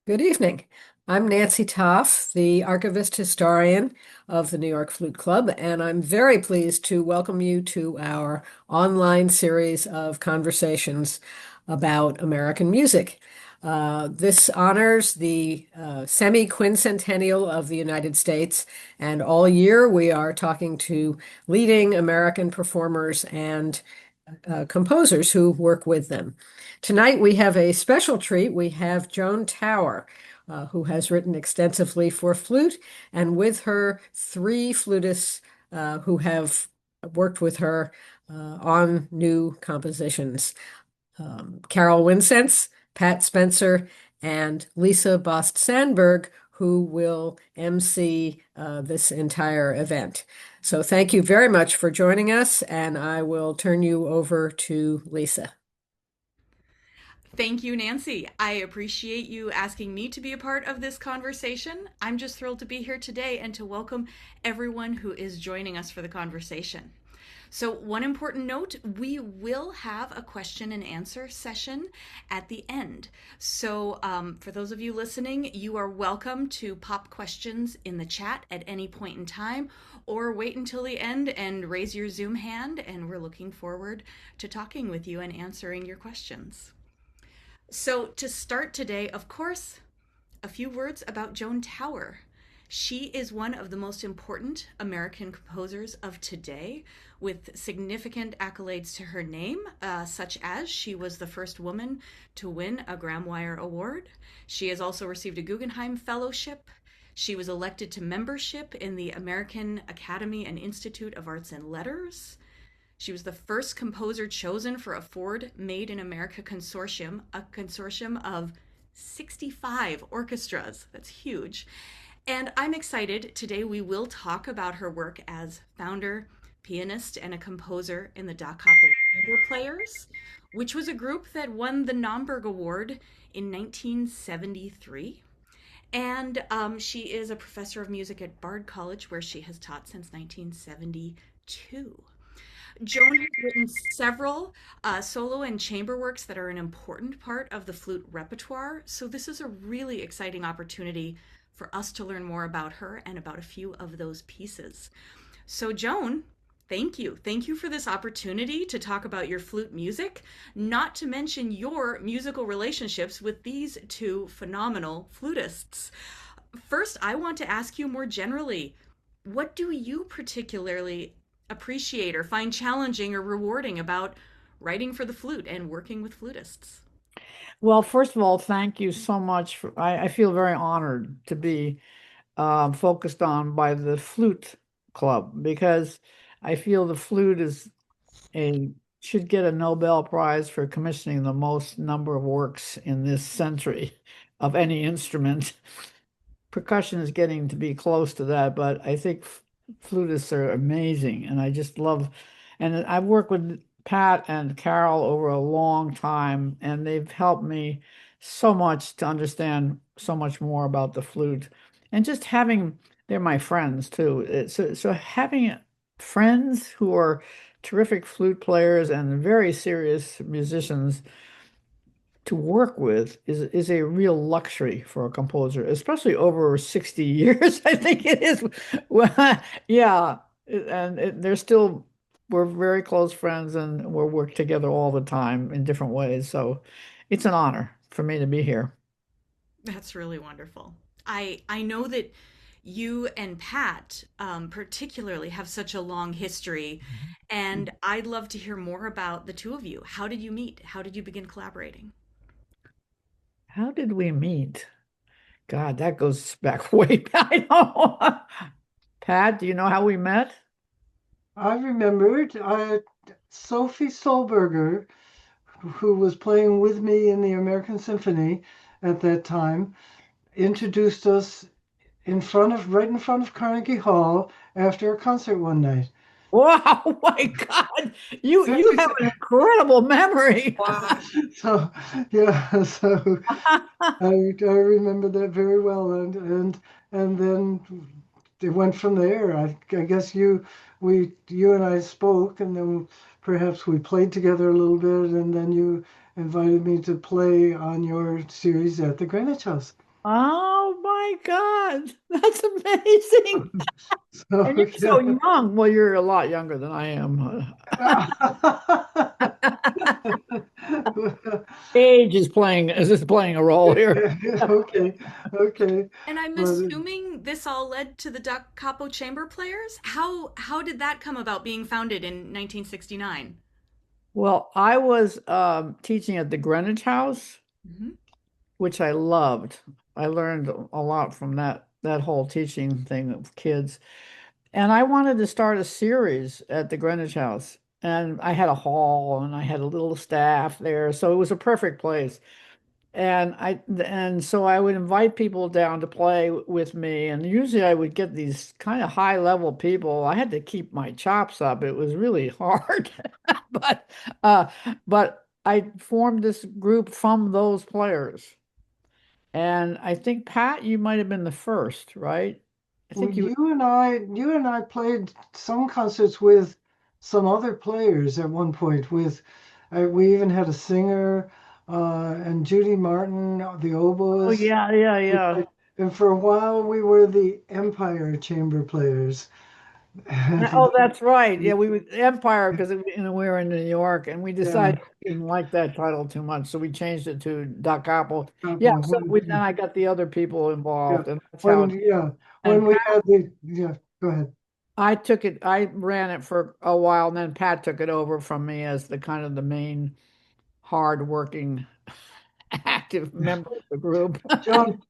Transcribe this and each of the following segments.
Good evening. I'm Nancy Toff, the archivist historian of the New York Flute Club, and I'm very pleased to welcome you to our online series of conversations about American music. This honors the semi-quincentennial of the United States, and all year we are talking to leading American performers and composers who work with them. Tonight we have a special treat. We have Joan Tower, who has written extensively for flute, and with her, three flutists who have worked with her on new compositions. Carol Winsense, Pat Spencer, and Lisa Bost-Sandberg, who will MC this entire event. So thank you very much for joining us, and I will turn you over to Lisa. Thank you, Nancy. I appreciate you asking me to be a part of this conversation. I'm just thrilled to be here today and to welcome everyone who is joining us for the conversation. So, one important note, we will have a question and answer session at the end. So, for those of you listening, you are welcome to pop questions in the chat at any point in time, or wait until the end and raise your Zoom hand. And we're looking forward to talking with you and answering your questions. So, to start today, of course, a few words about Joan Tower. She is one of the most important American composers of today, with significant accolades to her name, such as she was the first woman to win a Graham-Wire Award. She has also received a Guggenheim Fellowship. She was elected to membership in the American Academy and Institute of Arts and Letters. She was the first composer chosen for a Ford Made in America consortium, a consortium of 65 orchestras. That's huge. And I'm excited. Today we will talk about her work as founder, pianist, and a composer in the Da Kappa Chamber Players, which was a group that won the Naumburg Award in 1973. And she is a professor of music at Bard College, where she has taught since 1972. Joan has written several solo and chamber works that are an important part of the flute repertoire. So, this is a really exciting opportunity for us to learn more about her and about a few of those pieces. So, Joan, thank you. Thank you for this opportunity to talk about your flute music, not to mention your musical relationships with these two phenomenal flutists. First, I want to ask you more generally, what do you particularly appreciate or find challenging or rewarding about writing for the flute and working with flutists? Well, first of all, thank you so much. I feel very honored to be focused on by the Flute Club because I feel the flute is a should get a Nobel Prize for commissioning the most number of works in this century of any instrument. Percussion is getting to be close to that, but I think flutists are amazing, and I just love. And I've worked with Pat and Carol over a long time, and they've helped me so much to understand so much more about the flute, and just having they're my friends too. So having friends who are terrific flute players and very serious musicians to work with is a real luxury for a composer, especially over 60 years. I think it is. Well, yeah, they're still we're very close friends and we'll work together all the time in different ways. So it's an honor for me to be here. That's really wonderful. I know that you and Pat particularly have such a long history, and I'd love to hear more about the two of you. How did you meet? How did you begin collaborating? How did we meet? God, that goes back way back. I know. Pat, do you know how we met? I remembered Sophie Solberger, who was playing with me in the American Symphony at that time, introduced us right in front of Carnegie Hall after a concert one night. Wow, my God. You have an incredible memory. So yeah, so I remember that very well, and then it went from there. I guess you and I spoke, and then perhaps we played together a little bit, and then you invited me to play on your series at the Greenwich House. Oh my God, that's amazing. So And you're so yeah. young. Well, you're a lot younger than I am. Age is just playing a role here. Okay, okay. And I'm But assuming this all led to the Da Capo Chamber Players. How did that come about being founded in 1969? Well, I was teaching at the Greenwich House, Hmm. which I loved. I learned a lot from that whole teaching thing of kids. And I wanted to start a series at the Greenwich House. And I had a hall and I had a little staff there. So it was a perfect place. And so I would invite people down to play with me, and usually I would get these kind of high level people. I had to keep my chops up. It was really hard. But uh but I formed this group from those players. And I think Pat, you might have been the first, right? I well, think you you and I played some concerts with some other players at one point. We even had a singer, and Judy Martin, the Oh oboist. yeah, yeah, We yeah. played, and for a while we were the Empire Chamber Players. Oh, And that's right. Yeah, we would Empire because we were in New York, and we yeah, decided we didn't like that title too much, so we changed it to Doc Apple. Yeah, couple so then I got the other people yeah, involved, and that's how when it. yeah, when And we Pat, had the yeah, go ahead. I took it. I ran it for a while, and then Pat took it over from me as the kind of the main hard-working, active member of the group. Joan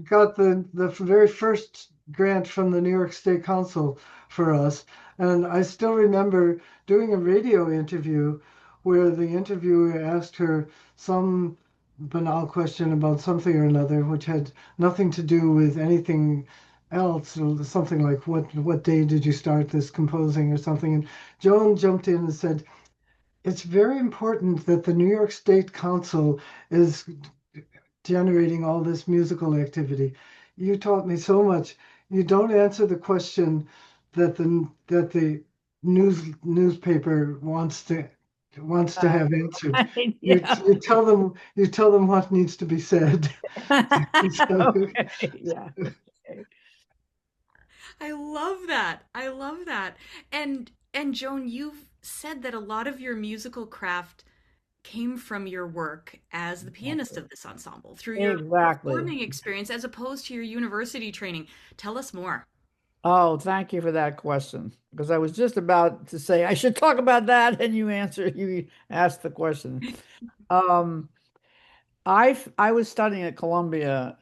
got the very first grant from the New York State Council for us, and I still remember doing a radio interview where the interviewer asked her some banal question about something or another, which had nothing to do with anything else, or something like what day did you start this composing or something, and Joan jumped in and said, it's very important that the New York State Council is generating all this musical activity. You taught me so much. You don't answer the question that the newspaper wants to have answered. Right, You yeah. you tell them what needs to be said. So, Okay, yeah. Okay. I love that. I love that. And Joan, you've said that a lot of your musical craft came from your work as the pianist of this ensemble through your Exactly. performing experience as opposed to your university training. Tell us more. Oh, thank you for that question. Because I was just about to say I should talk about that, and you asked the question. Um, I was studying at Columbia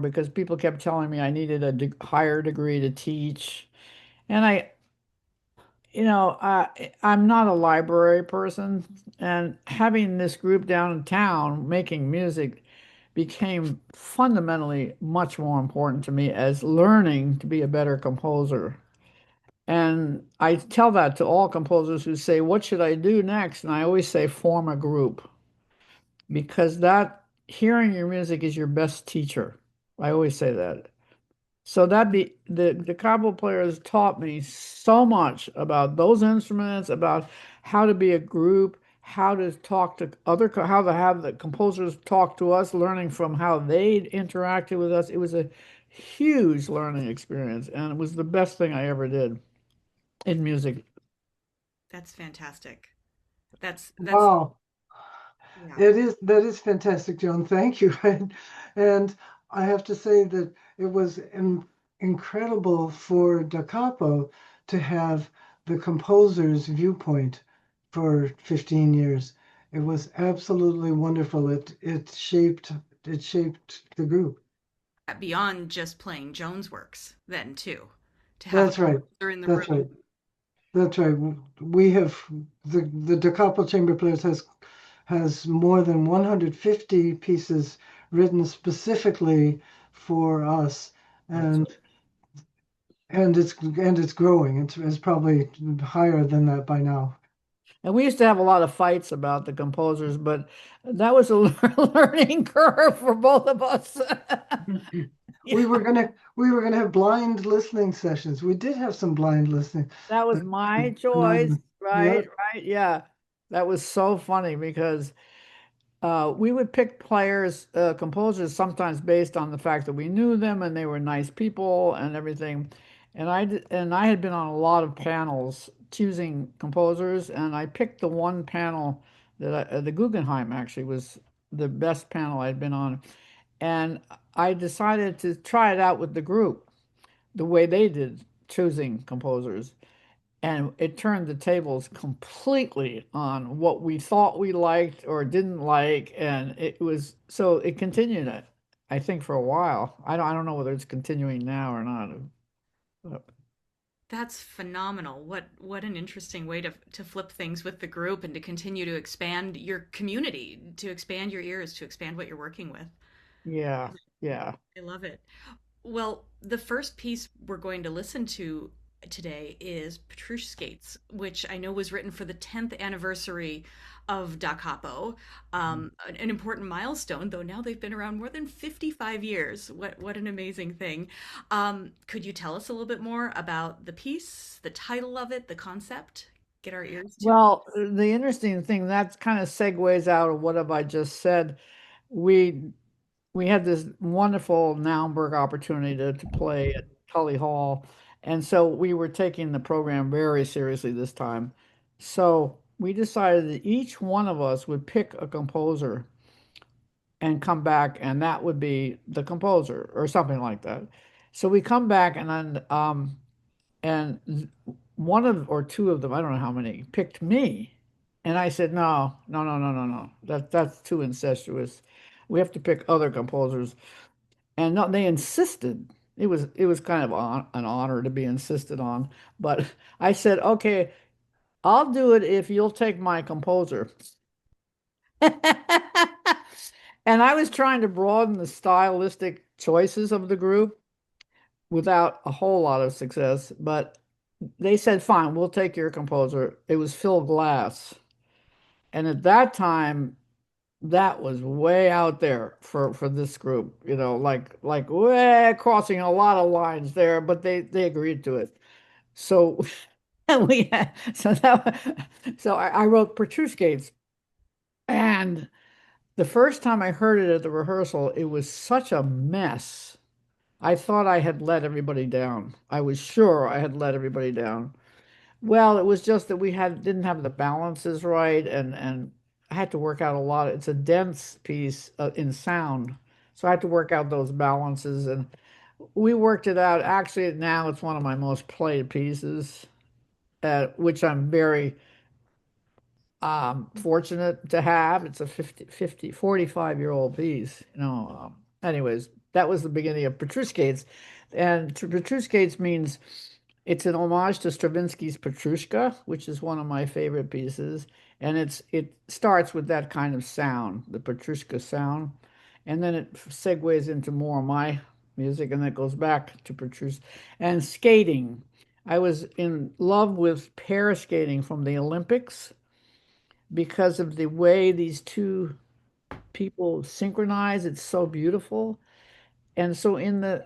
because people kept telling me I needed a de higher degree to teach. And I'm not a library person, and having this group downtown making music became fundamentally much more important to me as learning to be a better composer. And I tell that to all composers who say, what should I do next? And I always say, form a group, because that hearing your music is your best teacher. I always say that. So that the cowbell players taught me so much about those instruments, about how to be a group, how to talk to how to have the composers talk to us, learning from how they interacted with us. It was a huge learning experience, and it was the best thing I ever did in music. That's fantastic. That's wow. yeah. That is fantastic, Joan. Thank you. And I have to say that it was incredible for Da Capo to have the composer's viewpoint for 15 years. It was absolutely wonderful. It shaped the group. Beyond just playing Joan's works then too. To have a That's right. composer in the That's room. right. That's right. We have the Da Capo Chamber Players has more than 150 pieces written specifically for us, That's and and it's growing. It's probably higher than that by now. And we used to have a lot of fights about the composers, but that was a learning curve for both of us. We Yeah, were gonna we were gonna have blind listening sessions. We did have some blind listening. that was my choice. Anonymous. Yeah. Right, right. Yeah. That was so funny because We would pick players, composers, sometimes based on the fact that we knew them and they were nice people and everything. And I had been on a lot of panels choosing composers, and I picked the one panel the Guggenheim actually was the best panel I'd been on, and I decided to try it out with the group the way they did choosing composers. And it turned the tables completely on what we thought we liked or didn't like. And it was so it continued, I think, for a while. I don't know whether it's continuing now or not. But That's phenomenal. What an interesting way to flip things with the group and to continue to expand your community, to expand your ears, to expand what you're working with. yeah, yeah. I love it. Well, the first piece we're going to listen to today is Petrushka Skates, which I know was written for the 10th anniversary of Da Capo, an important milestone, though now they've been around more than 55 years. What an amazing thing. Could you tell us a little bit more about the piece, the title of it, the concept? Get our ears to. Well, the interesting thing that kind of segues out of what have I just said. We we had this wonderful Naumburg opportunity to play at Tully Hall. And so we were taking the program very seriously this time. So we decided that each one of us would pick a composer and come back, and that would be the composer or something like that. So we come back, and then and one of or two of them, I don't know how many, picked me. And I said, no, no, no, no, no, no. That's too incestuous. We have to pick other composers. And no, they insisted. It was kind of an honor to be insisted on. But I said, okay, I'll do it if you'll take my composer. And I was trying to broaden the stylistic choices of the group without a whole lot of success. But they said, fine, we'll take your composer. It was Phil Glass. And at that time, that was way out there for this group, like way crossing a lot of lines there, but they agreed to it. So we had, so I wrote Petrushkates, and the first time I heard it at the rehearsal, it was such a mess. I thought I had let everybody down. I was sure I had let everybody down. Well, it was just that we didn't have the balances right, and I had to work out a lot. It's a dense piece in sound, so I had to work out those balances, and we worked it out. Actually, now it's one of my most played pieces, which I'm very fortunate to have. It's a 45-year-old piece, anyways, that was the beginning of Petrushkates, and Petrushkates means it's an homage to Stravinsky's Petrushka, which is one of my favorite pieces, and it starts with that kind of sound, the Petrushka sound, and then it segues into more of my music, and then it goes back to Petrushka. And skating, I was in love with pair skating from the Olympics because of the way these two people synchronize. It's so beautiful. And so in the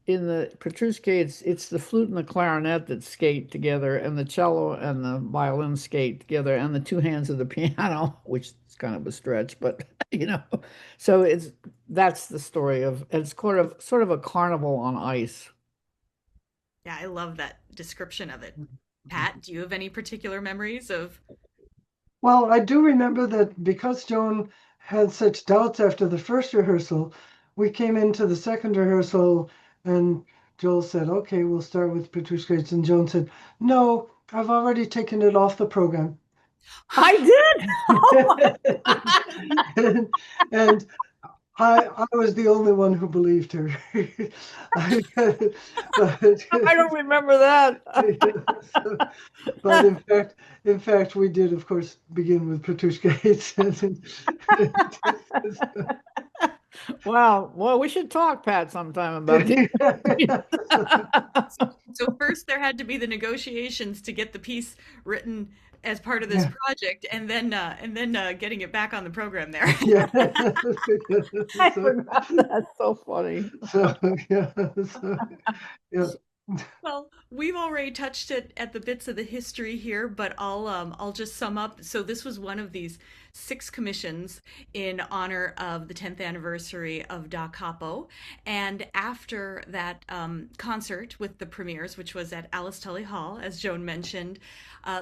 Petrushka, it's the flute and the clarinet that skate together, and the cello and the violin skate together, and the two hands of the piano, which is kind of a stretch, but you know. So that's the story of it's sort of a carnival on ice. Yeah, I love that description of it. Pat, do you have any particular memories of? Well, I do remember that because Joan had such doubts after the first rehearsal, we came into the second rehearsal and Joel said, okay, we'll start with Petrushka. And Joan said, no, I've already taken it off the program. I did. Oh my and, and I was the only one who believed her. But, I don't remember that. but in fact, we did, of course, begin with Petrushka. Wow. Well, we should talk, Pat, sometime about this. So first there had to be the negotiations to get the piece written as part of this Yeah, project, and then getting it back on the program there. yeah. I So, forgot that. So funny. so, yeah, so, yeah. Well, we've already touched it at the bits of the history here, but I'll just sum up. So this was one of these 6 commissions in honor of the 10th anniversary of Da Capo, and after that concert with the premieres, which was at Alice Tully Hall, as Joan mentioned,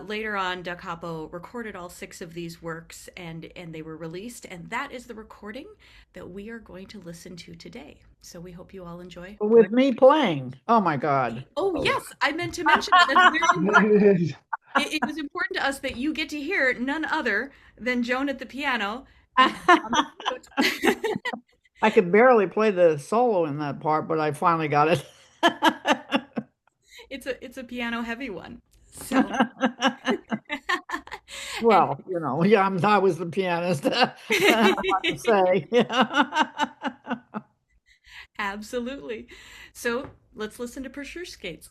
later on Da Capo recorded all 6 of these works, and they were released, and that is the recording that we are going to listen to today. So we hope you all enjoy. With me playing. Oh my God. Oh, yes, I meant to mention that. That's very important. It was important to us that you get to hear none other than Joan at the piano and on the flute. I could barely play the solo in that part, but I finally got it. It's a piano heavy one. So and Well, yeah, I was the pianist. I have to say. absolutely. So let's listen to Pressure Skates.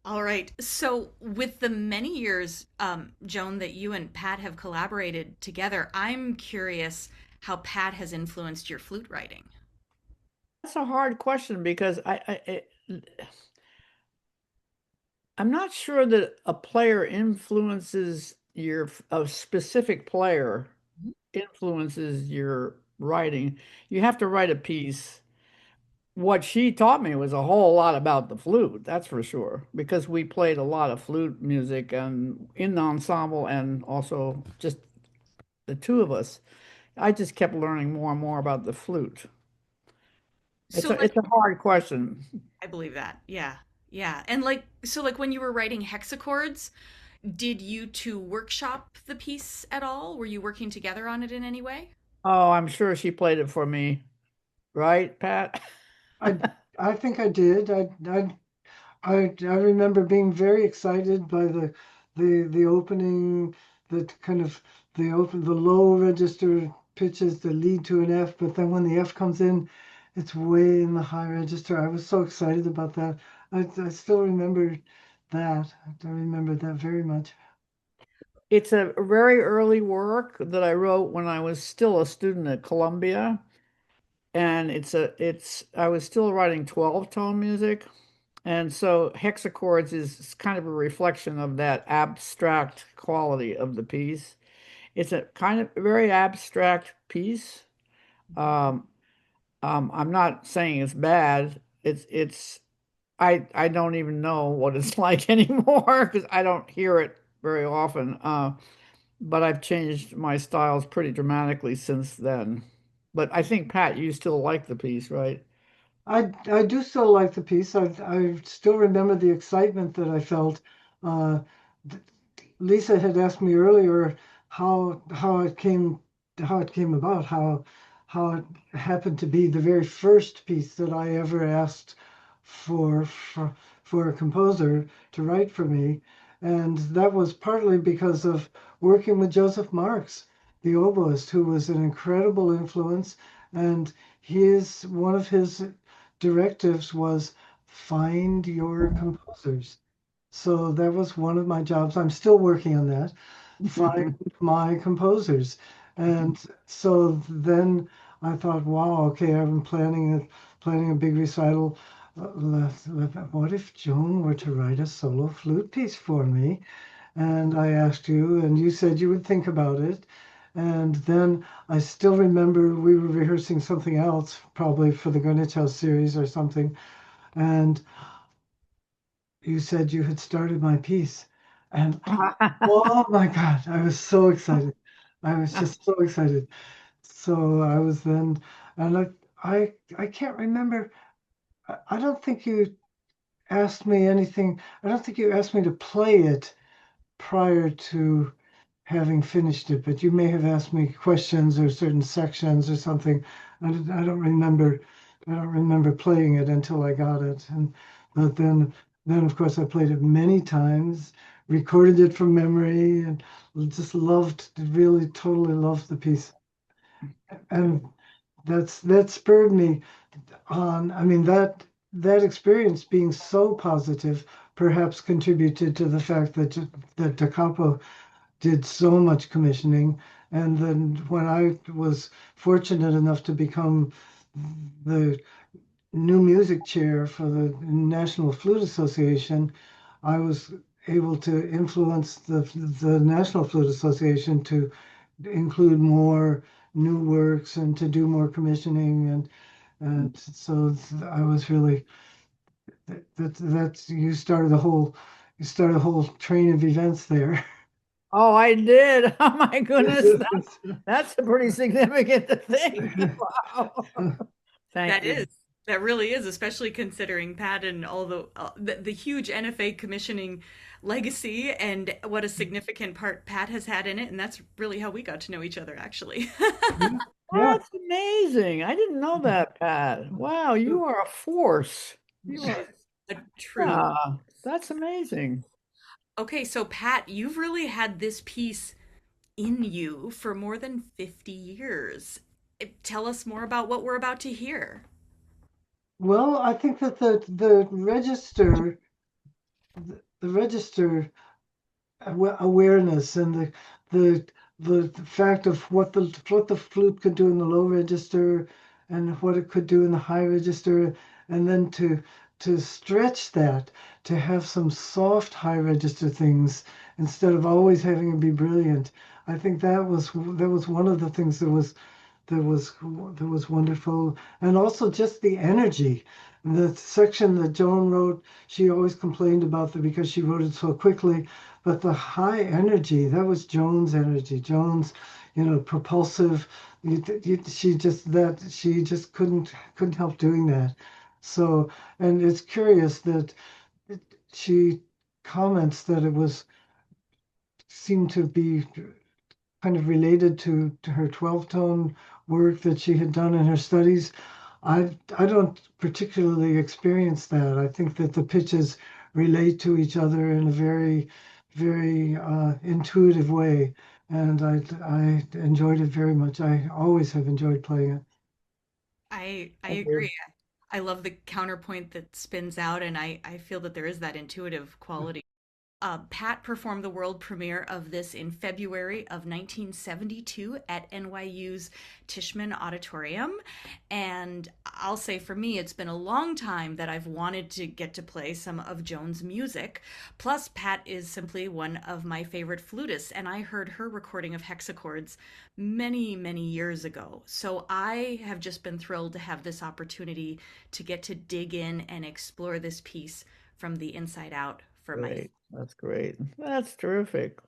All right. So, with the many years, Joan, that you and Pat have collaborated together, I'm curious how Pat has influenced your flute writing. That's a hard question because I'm not sure that a player influences a specific player influences your writing. You have to write a piece. What she taught me was a whole lot about the flute, that's for sure, because we played a lot of flute music and in the ensemble and also just the two of us. I just kept learning more and more about the flute. So, like, It's a hard question. I believe that. Yeah. Yeah. And like when you were writing hexachords, did you two workshop the piece at all? Were you working together on it in any way? Oh, I'm sure she played it for me, right, Pat? I I think I did. I remember being very excited by the opening, that kind of the low register pitches that lead to an F, but then when the F comes in, it's way in the high register. I was so excited about that. I still remember that. I remember that very much. It's a very early work that I wrote when I was still a student at Columbia. And I was still writing 12 tone music. And so hexachords is kind of a reflection of that abstract quality of the piece. It's a kind of very abstract piece. Um, I'm not saying it's bad. I don't even know what it's like anymore because I don't hear it very often. But I've changed my styles pretty dramatically since then. But I think, Pat, you still like the piece, right? I do still like the piece. I still remember the excitement that I felt. Uh, Lisa had asked me earlier how it came about, how it happened to be the very first piece that I ever asked for for for a composer to write for me, and that was partly because of working with Joseph Marx, the oboist, who was an incredible influence, and one of his directives was find your composers. So that was one of my jobs. I'm still working on that. Find my composers. And so then I thought, wow, okay, I've been planning a big recital. What if Joan were to write a solo flute piece for me? And I asked you, and you said you would think about it. And then I still remember we were rehearsing something else, probably for the Greenwich House series or something. And you said you had started my piece. And oh my God, I was so excited. I was just so excited. So I was then, and I can't remember. I don't think you asked me anything. I don't think you asked me to play it prior to having finished it, but you may have asked me questions or certain sections or something. I don't remember. I don't remember playing it until I got it, and but then of course I played it many times, recorded it from memory, and just really totally loved the piece, and that spurred me on. I mean that experience being so positive perhaps contributed to the fact that Da Capo did so much commissioning. And then when I was fortunate enough to become the new music chair for the National Flute Association, I was able to influence the National Flute Association to include more new works and to do more commissioning, and so I was really that's you started a whole train of events there. Oh, I did. Oh my goodness. That's a pretty significant thing. Wow. Thank That you. is. That really is, especially considering Pat and all the huge NFA commissioning legacy and what a significant part Pat has had in it. And that's really how we got to know each other, actually. Yeah, yeah. That's amazing. I didn't know that, Pat. Wow, you are a force. You are, A truth. yeah, that's amazing. Okay, so Pat, you've really had this piece in you for more than 50 years. Tell us more about what we're about to hear. Well, I think that the register the register awareness and the the fact of what the flute could do in the low register and what it could do in the high register, and then to stretch that to have some soft high register things instead of always having it be brilliant. I think that was one of the things that was wonderful, and also just the energy. The section that Joan wrote, she always complained about that because she wrote it so quickly, but the high energy, that was Joan's energy. Joan's, propulsive. She just couldn't help doing that. So, and it's curious that she comments that it was seemed to be kind of related to her 12 tone work that she had done in her studies. I don't particularly experience that. I think that the pitches relate to each other in a very, very intuitive way, and I enjoyed it very much. I always have enjoyed playing it. I Thank agree. you. I love the counterpoint that spins out, and I feel that there is that intuitive quality. Pat performed the world premiere of this in February of 1972 at NYU's Tishman Auditorium. And I'll say for me, it's been a long time that I've wanted to get to play some of Joan's music. Plus, Pat is simply one of my favorite flutists, and I heard her recording of hexachords many, many years ago. So I have just been thrilled to have this opportunity to get to dig in and explore this piece from the inside out for myself. Great. That's great. That's terrific.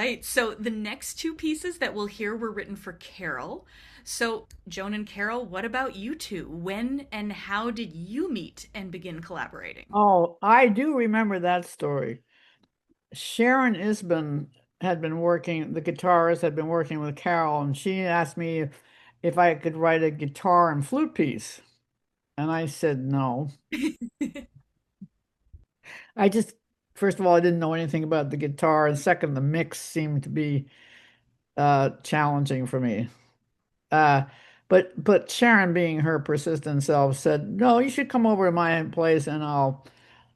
right. So the next two pieces that we'll hear were written for Carol. So, Joan and Carol, what about you two? When and how did you meet and begin collaborating? Oh, I do remember that story. Sharon Isbin had been working, the guitarist had been working with Carol, and she asked me if I could write a guitar and flute piece. And I said no. I just, first of all, I didn't know anything about the guitar, and second, the mix seemed to be challenging for me. Uh, but Sharon, being her persistent self, said, "No, you should come over to my place and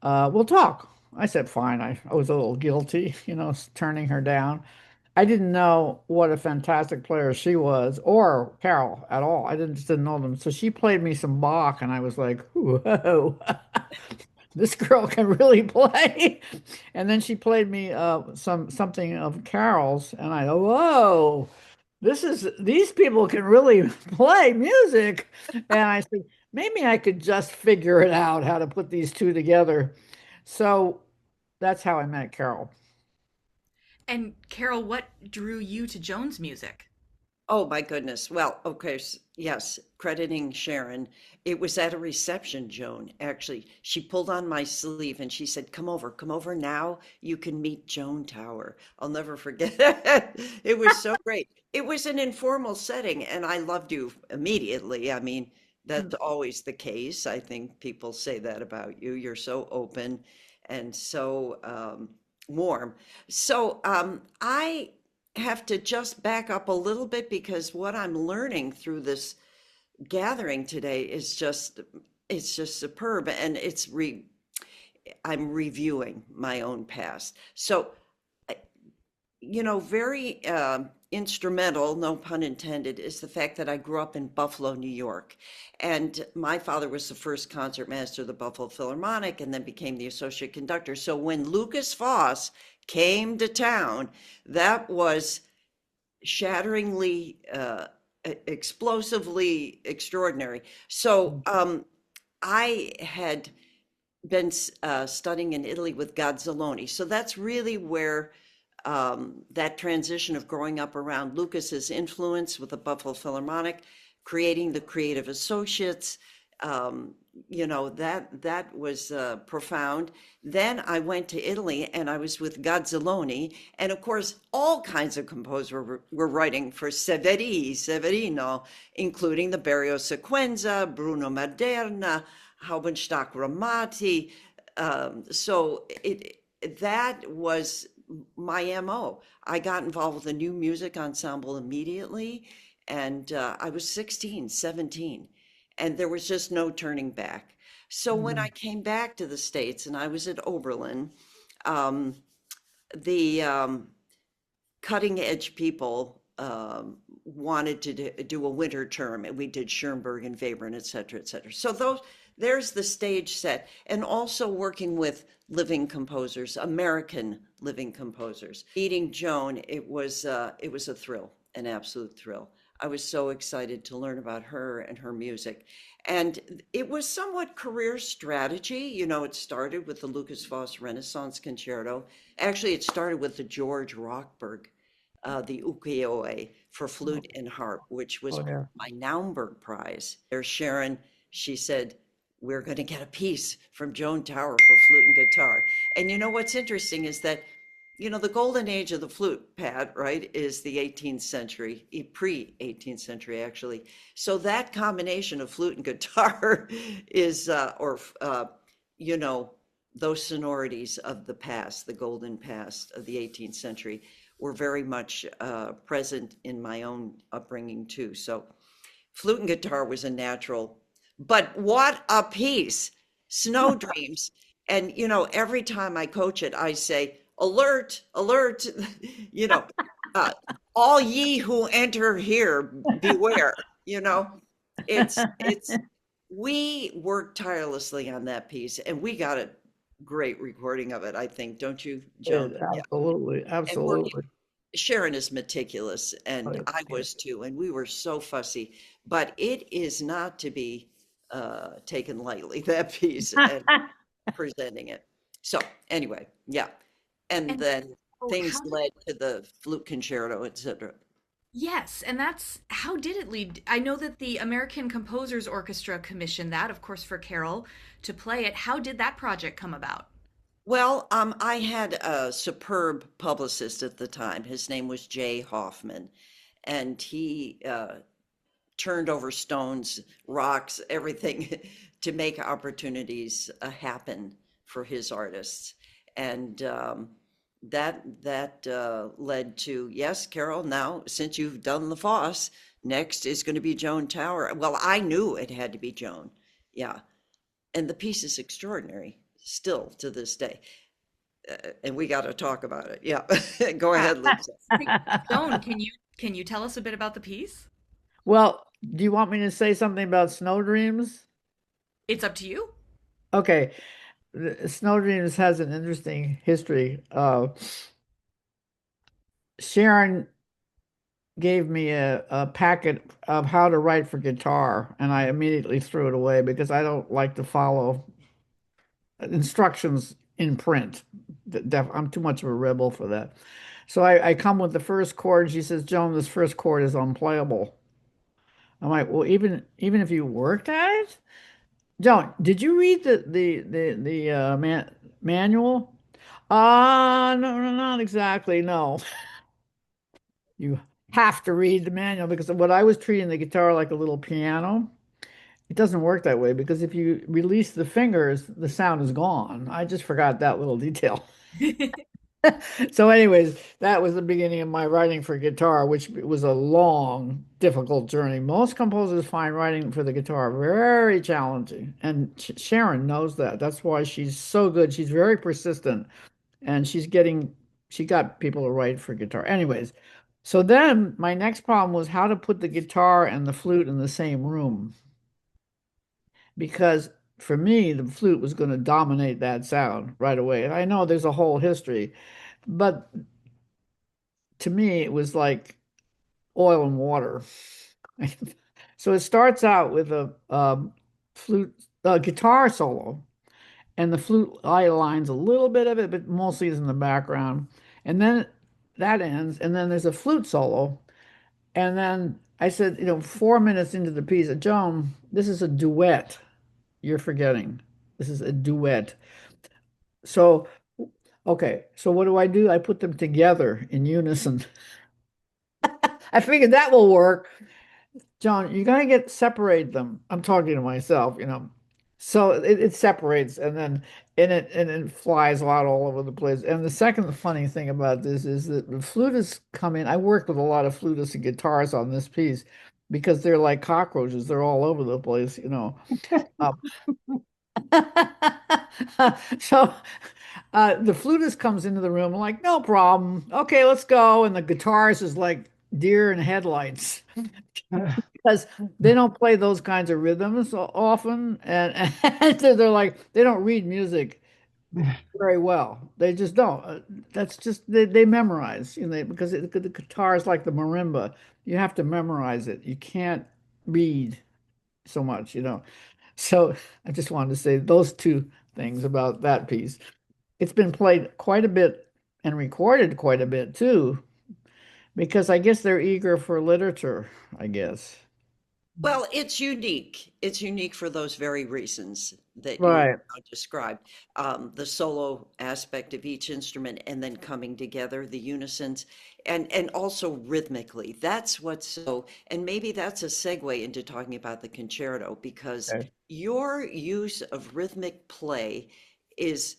we'll talk." I said, "Fine." I was a little guilty, turning her down. I didn't know what a fantastic player she was, or Carol at all. I just didn't know them. So she played me some Bach, and I was like, "Whoa, this girl can really play." And then she played me something of Carol's, and I go, "Whoa, these people can really play music." And I said, maybe I could just figure it out how to put these two together. So that's how I met Carol. And Carol, what drew you to Joan's music? Oh my goodness. Well, okay, yes, crediting Sharon. It was at a reception, Joan, actually. She pulled on my sleeve and she said, come over now. You can meet Joan Tower." I'll never forget it. It was so great. It was an informal setting and I loved you immediately. I mean, that's always the case. I think people say that about you. You're so open and so warm. So I have to just back up a little bit because what I'm learning through this gathering today is just it's just superb and I'm reviewing my own past. So very instrumental, no pun intended, is the fact that I grew up in Buffalo, New York. And my father was the first concertmaster of the Buffalo Philharmonic and then became the associate conductor. So when Lucas Foss came to town, that was shatteringly, explosively extraordinary. So I had been studying in Italy with Gazzaloni. So that's really where that transition of growing up around Lucas's influence with the Buffalo Philharmonic, creating the Creative Associates, that was profound. Then I went to Italy and I was with Gazzaloni, and of course, all kinds of composers were writing for Severino, including the Berio Sequenza, Bruno Maderna, Haubenstock Ramati. So that was my MO. I got involved with a new music ensemble immediately, and I was 16, 17, and there was just no turning back. So when I Mhm. came back to the States and I was at Oberlin, um, the cutting edge people wanted to do a winter term, and we did Schoenberg and Webern, et cetera, et cetera. So there's the stage set, and also working with living composers, American living composers. Meeting Joan, it was a thrill, an absolute thrill. I was so excited to learn about her and her music. And it was somewhat career strategy. It started with the Lucas Foss Renaissance Concerto. Actually, it started with the George Rochberg, the ukiyo-e for flute and harp, which was Oh, yeah. my Naumburg Prize. There's Sharon. She said, "We're going to get a piece from Joan Tower for flute and guitar." And what's interesting is that, the golden age of the flute, Pat, right, is the 18th century, pre-18th century, actually. So that combination of flute and guitar is, you know, those sonorities of the past, the golden past of the 18th century, were very much present in my own upbringing too. So flute and guitar was a natural, but what a piece! Snow Dreams. And every time I coach it, I say, "Alert, alert," you know, uh, "All ye who enter here, beware." You know, it's we worked tirelessly on that piece, and we got a great recording of it, I think, don't you, Joan? Yeah. Absolutely, And working absolutely. Sharon is meticulous, Oh, and yeah, I yeah. was too, and we were so fussy. But it is not to be taken lightly, that piece, and presenting it. So anyway, yeah. And And then, Oh, things how did led to the flute concerto, etc. Yes, and that's how did it lead? I know that the American Composers Orchestra commissioned that, of course, for Carol to play it. How did that project come about? Well, I had a superb publicist at the time. His name was Jay Hoffman, and he turned over stones, rocks, everything to make opportunities happen for his artists. And that led to, yes, Carol, now since you've done the Foss, next is going to be Joan Tower. Well, I knew it had to be Joan. Yeah. And the piece is extraordinary still to this day. And we got to talk about it. Yeah. Go Yeah. ahead, Lisa. Joan, can you tell us a bit about the piece? Well, do you want me to say something about Snow Dreams? It's up to you. Okay, Snow Dreams has an interesting history. Sharon gave me a packet of how to write for guitar, and I immediately threw it away because I don't like to follow instructions in print. I'm too much of a rebel for that. So I come with the first chord, and she says, Joan, this first chord is unplayable. I'm like, well, even if you worked at it? Joan, did you read the manual? No, no, not exactly. No. You have to read the manual because what I was treating the guitar like a little piano, it doesn't work that way because if you release the fingers, the sound is gone. I just forgot that little detail. So, anyways, that was the beginning of my writing for guitar, which was a long, difficult journey. Most composers find writing for the guitar very challenging, and Sharon knows that. That's why she's so good. She's very persistent, and she got people to write for guitar. Anyways, so then my next problem was how to put the guitar and the flute in the same room, because for me, the flute was going to dominate that sound right away. And I know there's a whole history, but to me, it was like oil and water. So it starts out with a flute guitar solo, and the flute eye lines a little bit of it, but mostly is in the background. And then that ends, and then there's a flute solo. And then I said, 4 minutes into the piece, Joan, this is a duet. You're forgetting. This is a duet. So, okay, so what do? I put them together in unison. I figured that will work. John, you gotta separate them. I'm talking to myself. So it separates and it flies out all over the place. And the second funny thing about this is that the flutists come in. I worked with a lot of flutists and guitarists on this piece because they're like cockroaches. They're all over the place. Um, so the flutist comes into the room like, no problem. Okay, let's go. And the guitarist is like deer in headlights because they don't play those kinds of rhythms often, and they're like they don't read music very well. They just don't. That's just they memorize, because the guitar is like the marimba. You have to memorize it. You can't read so much. So I just wanted to say those two things about that piece. It's been played quite a bit and recorded quite a bit too, because I guess they're eager for literature, I guess. Well, it's unique. It's unique for those very reasons that you Right. described. The solo aspect of each instrument and then coming together, the unisons, and also rhythmically. That's what's so, and maybe that's a segue into talking about the concerto because Okay. your use of rhythmic play is,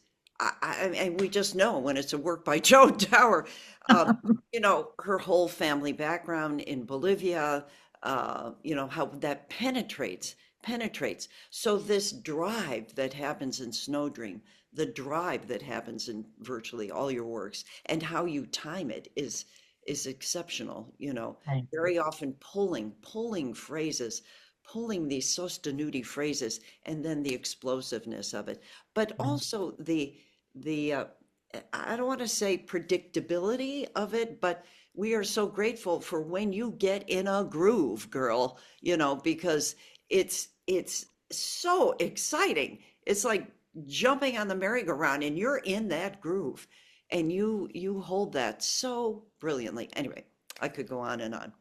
and we just know when it's a work by Joan Tower, her whole family background in Bolivia, how that penetrates. So this drive that happens in Snow Dream, the drive that happens in virtually all your works, and how you time it is exceptional. Thank you. Very often pulling phrases, pulling these sostenuti phrases, and then the explosiveness of it, but also the I don't want to say predictability of it, but we are so grateful for when you get in a groove, girl, because it's so exciting. It's like jumping on the merry-go-round and you're in that groove. and you hold that so brilliantly. Anyway, I could go on and on.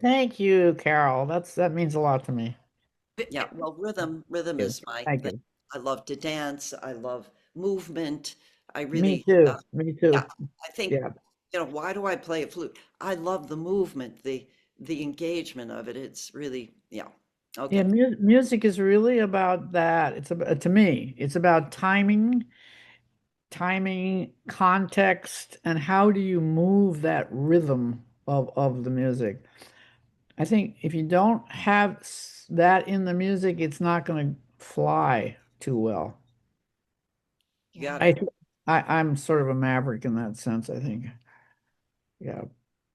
Thank you, Carol. That means a lot to me. Yeah, well, rhythm Thank you. is my Thank thing. you. I love to dance. I love movement. I Me really, too. Me yeah, too. I think, Yeah. why do I play a flute? I love the movement, the engagement of it. It's really, yeah. Yeah, Okay. music is really about that. It's about, to me, it's about timing, context, and how do you move that rhythm of the music. I think if you don't have that in the music, it's not going to fly too well. You got Yeah. it. I, I'm sort of a maverick in that sense, I think. Yeah.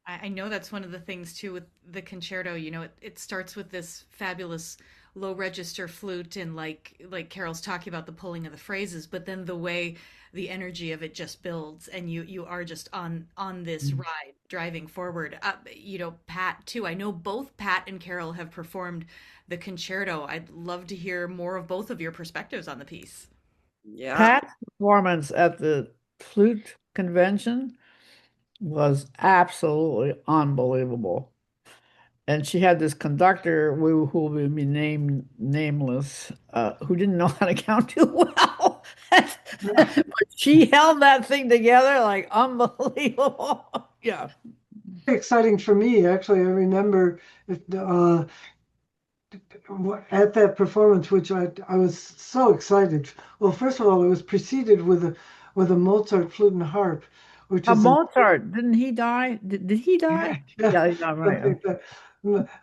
I know that's one of the things too with the concerto. It starts with this fabulous low register flute and like Carol's talking about the pulling of the phrases, but then the way the energy of it just builds and you are just on this Mm. ride driving forward. Pat too. I know both Pat and Carol have performed the concerto. I'd love to hear more of both of your perspectives on the piece. Yeah. Pat's performance at the flute convention was absolutely unbelievable. And she had this conductor who will be nameless, who didn't know how to count too well. But she held that thing together like unbelievable. Yeah. Exciting for me, actually. I remember at that performance, which I was so excited. Well, first of all, it was preceded with a Mozart flute and harp, which is an Mozart, didn't he die? Did he die? yeah, Yeah, he's not right. something like that.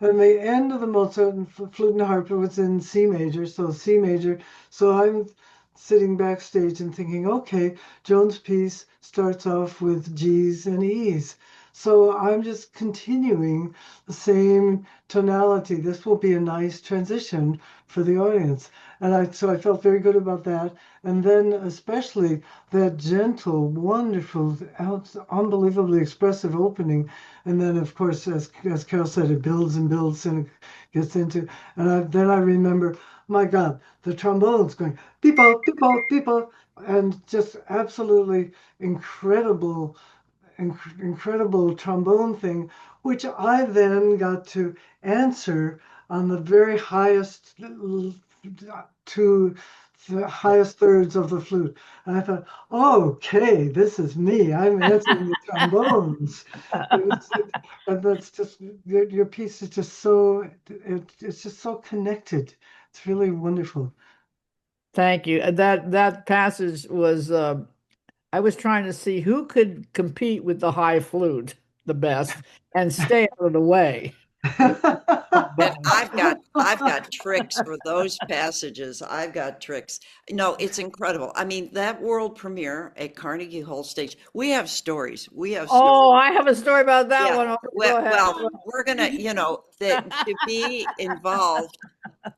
And the end of the Mozart and flute and harp was in C major, so C major. So I'm sitting backstage and thinking, okay, Joan's piece starts off with G's and E's. So I'm just continuing the same tonality. This will be a nice transition for the audience. And I felt very good about that. And then especially that gentle, wonderful, unbelievably expressive opening. And then, of course, as Carol said, it builds and builds and it gets into. And then I remember, my God, the trombones going beep-o, beep-o, beep-o, and just absolutely incredible, incredible trombone thing, which I then got to answer on the very highest to the highest thirds of the flute. And I thought, okay, this is me. I'm answering the trombones. And that's just your piece is just so it's just so connected. It's really wonderful. Thank you. That passage was I was trying to see who could compete with the high flute the best and stay out of the way. And But I've got tricks for those passages. I've got tricks. No, it's incredible. I mean, that world premiere at Carnegie Hall stage, we have stories. We have stories. oh, I have a story about that Yeah. one. Okay, Well, go ahead. well, we're gonna, that to be involved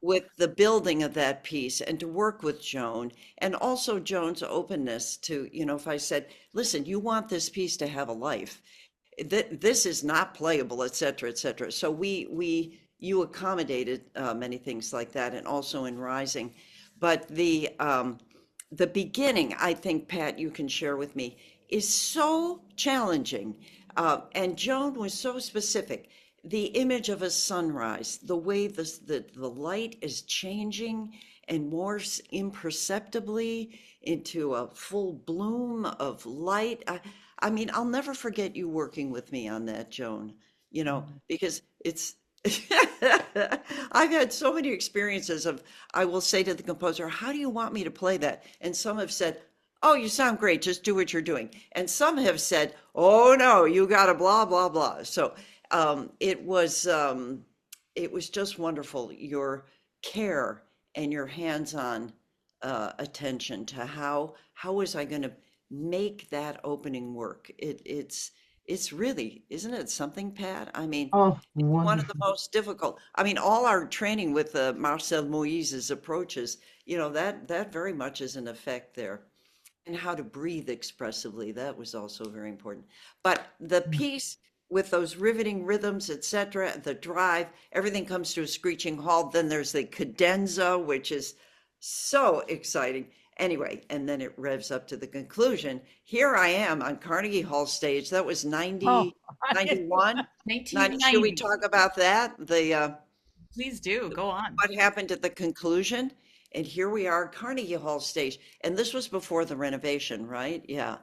with the building of that piece and to work with Joan and also Joan's openness to, if I said, listen, you want this piece to have a life, that this is not playable, et cetera, et cetera. So you accommodated many things like that, and also in Rising. But the beginning, I think, Pat, you can share with me, is so challenging. And Joan was so specific. The image of a sunrise, the way the light is changing and more imperceptibly into a full bloom of light. I mean, I'll never forget you working with me on that, Joan, because it's, I've had so many experiences of, I will say to the composer, how do you want me to play that? And some have said, oh, you sound great, just do what you're doing. And some have said, oh no, you got to blah, blah, blah. So it was just wonderful, your care and your hands-on attention to how was I going to make that opening work. It's really, isn't it something, Pat? I mean, Oh, it's one of the wonderful. most difficult. I mean, all our training with Marcel Moise's approaches, that very much is an effect there. And how to breathe expressively, that was also very important. But the piece with those riveting rhythms, etc., the drive, everything comes to a screeching halt. Then there's the cadenza, which is so exciting. Anyway, and then it revs up to the conclusion. Here I am on Carnegie Hall stage. That was Oh, 90, I didn't know 91. that. 90, should we 1990. talk about that? Please do. Go on. What happened at the conclusion? And here we are, Carnegie Hall stage. And this was before the renovation, right? Yeah.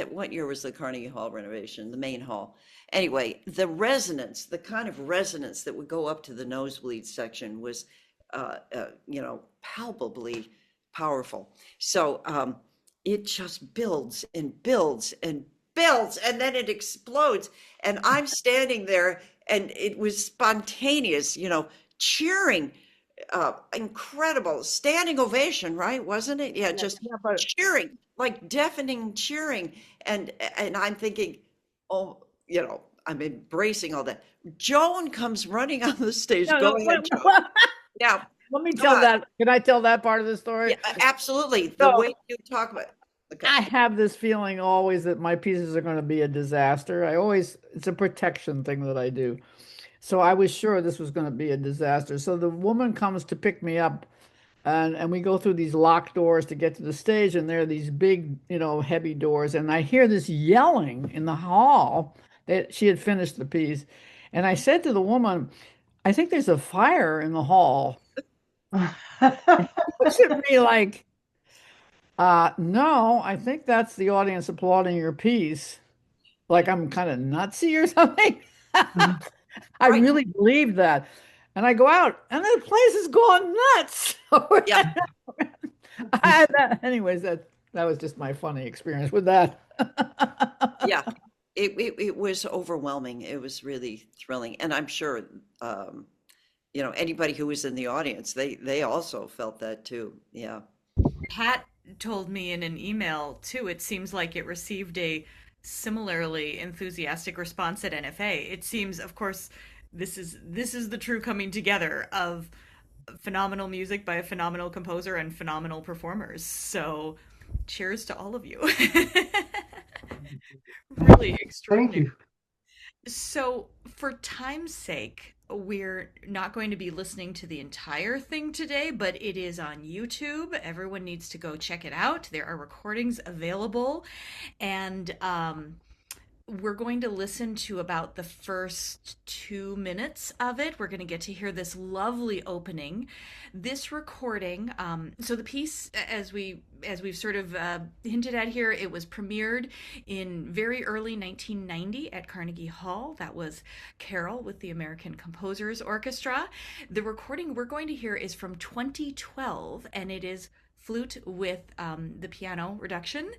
What year was the Carnegie Hall renovation, the main hall? Anyway, the resonance, the kind of resonance that would go up to the nosebleed section was, palpably powerful. So it just builds and builds and builds, and then it explodes. And I'm standing there, and it was spontaneous, cheering, incredible standing ovation, right? Wasn't it? Yeah, Yeah, just yeah, but cheering, like deafening cheering. And I'm thinking, oh, I'm embracing all that. Joan comes running on the stage. no, Go no, ahead, Joan. Yeah, let me come tell on. that. Can I tell that part of the story? Yeah, absolutely. The So way you talk about okay. I have this feeling always that my pieces are going to be a disaster. It's a protection thing that I do. So I was sure this was going to be a disaster. So the woman comes to pick me up, and we go through these locked doors to get to the stage, and there are these big, heavy doors. And I hear this yelling in the hall that she had finished the piece. And I said to the woman, I think there's a fire in the hall. Looks at me like, no, I think that's the audience applauding your piece. Like I'm kind of nutsy or something. I Right. really believe that. And I go out and the place has gone nuts. Yeah. Anyways, that was just my funny experience with that. Yeah. It was overwhelming. It was really thrilling. And I'm sure, anybody who was in the audience, they also felt that too. Yeah. Pat told me in an email too, it seems like it received a similarly enthusiastic response at NFA. It seems, of course, this is the true coming together of phenomenal music by a phenomenal composer and phenomenal performers. So cheers to all of you. Really Thank extraordinary. you. So, for time's sake, we're not going to be listening to the entire thing today, but it is on YouTube. Everyone needs to go check it out. There are recordings available. And we're going to listen to about the first 2 minutes of it. We're going to get to hear this lovely opening. This recording, so the piece, as we've sort of hinted at here, it was premiered in very early 1990 at Carnegie Hall. That was Carol with the American Composers Orchestra. The recording we're going to hear is from 2012, and it is flute with the piano reduction,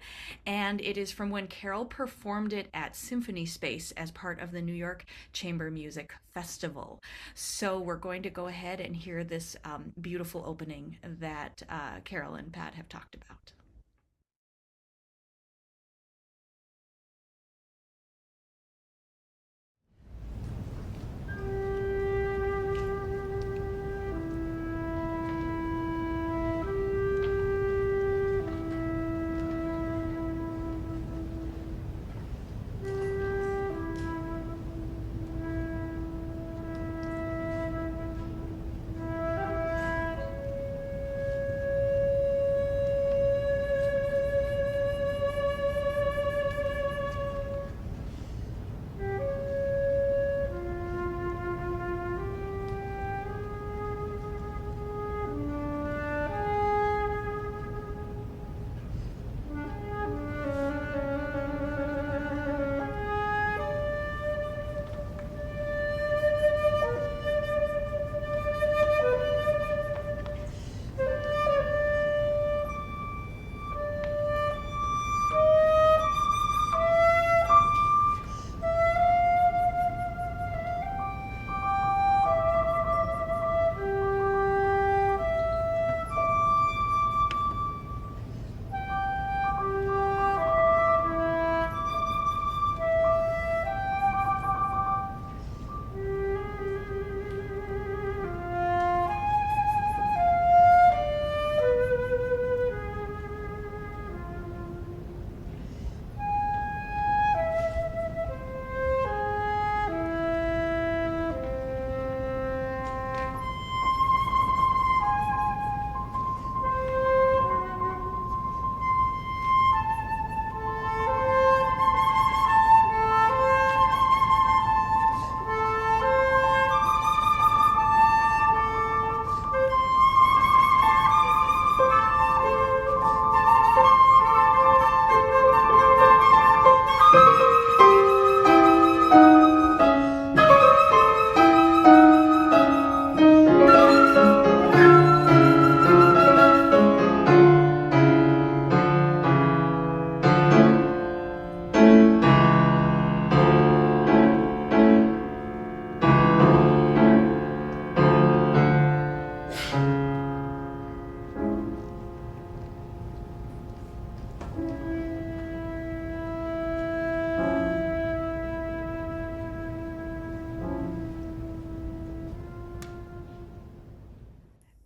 and it is from when Carol performed it at Symphony Space as part of the New York Chamber Music Festival. So we're going to go ahead and hear this beautiful opening that Carol and Pat have talked about.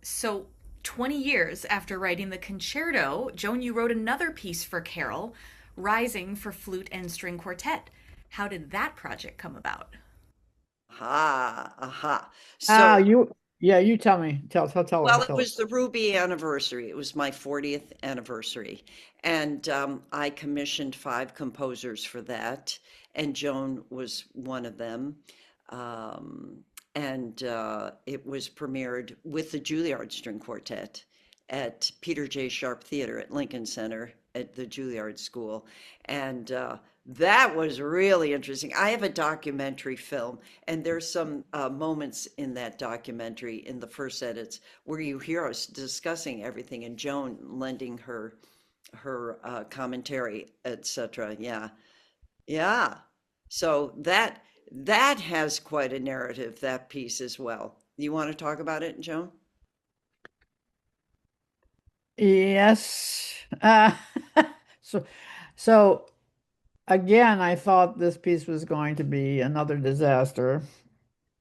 So, 20 years after writing the concerto, Joan, you wrote another piece for Carol, Rising for Flute and String Quartet. How did that project come about? Aha, aha. Ah, So, you, yeah, you tell me. Tell her. well, it Tell her. was the Ruby anniversary. It was my 40th anniversary. And I commissioned five composers for that, and Joan was one of them. Um, and it was premiered with the Juilliard String Quartet at Peter J. Sharp Theater at Lincoln Center at the Juilliard School. And that was really interesting. I have a documentary film, and there's some moments in that documentary in the first edits where you hear us discussing everything and Joan lending her commentary, etc. Yeah, yeah. So that has quite a narrative, that piece as well. You want to talk about it, Joan? Yes. So, so again, I thought this piece was going to be another disaster,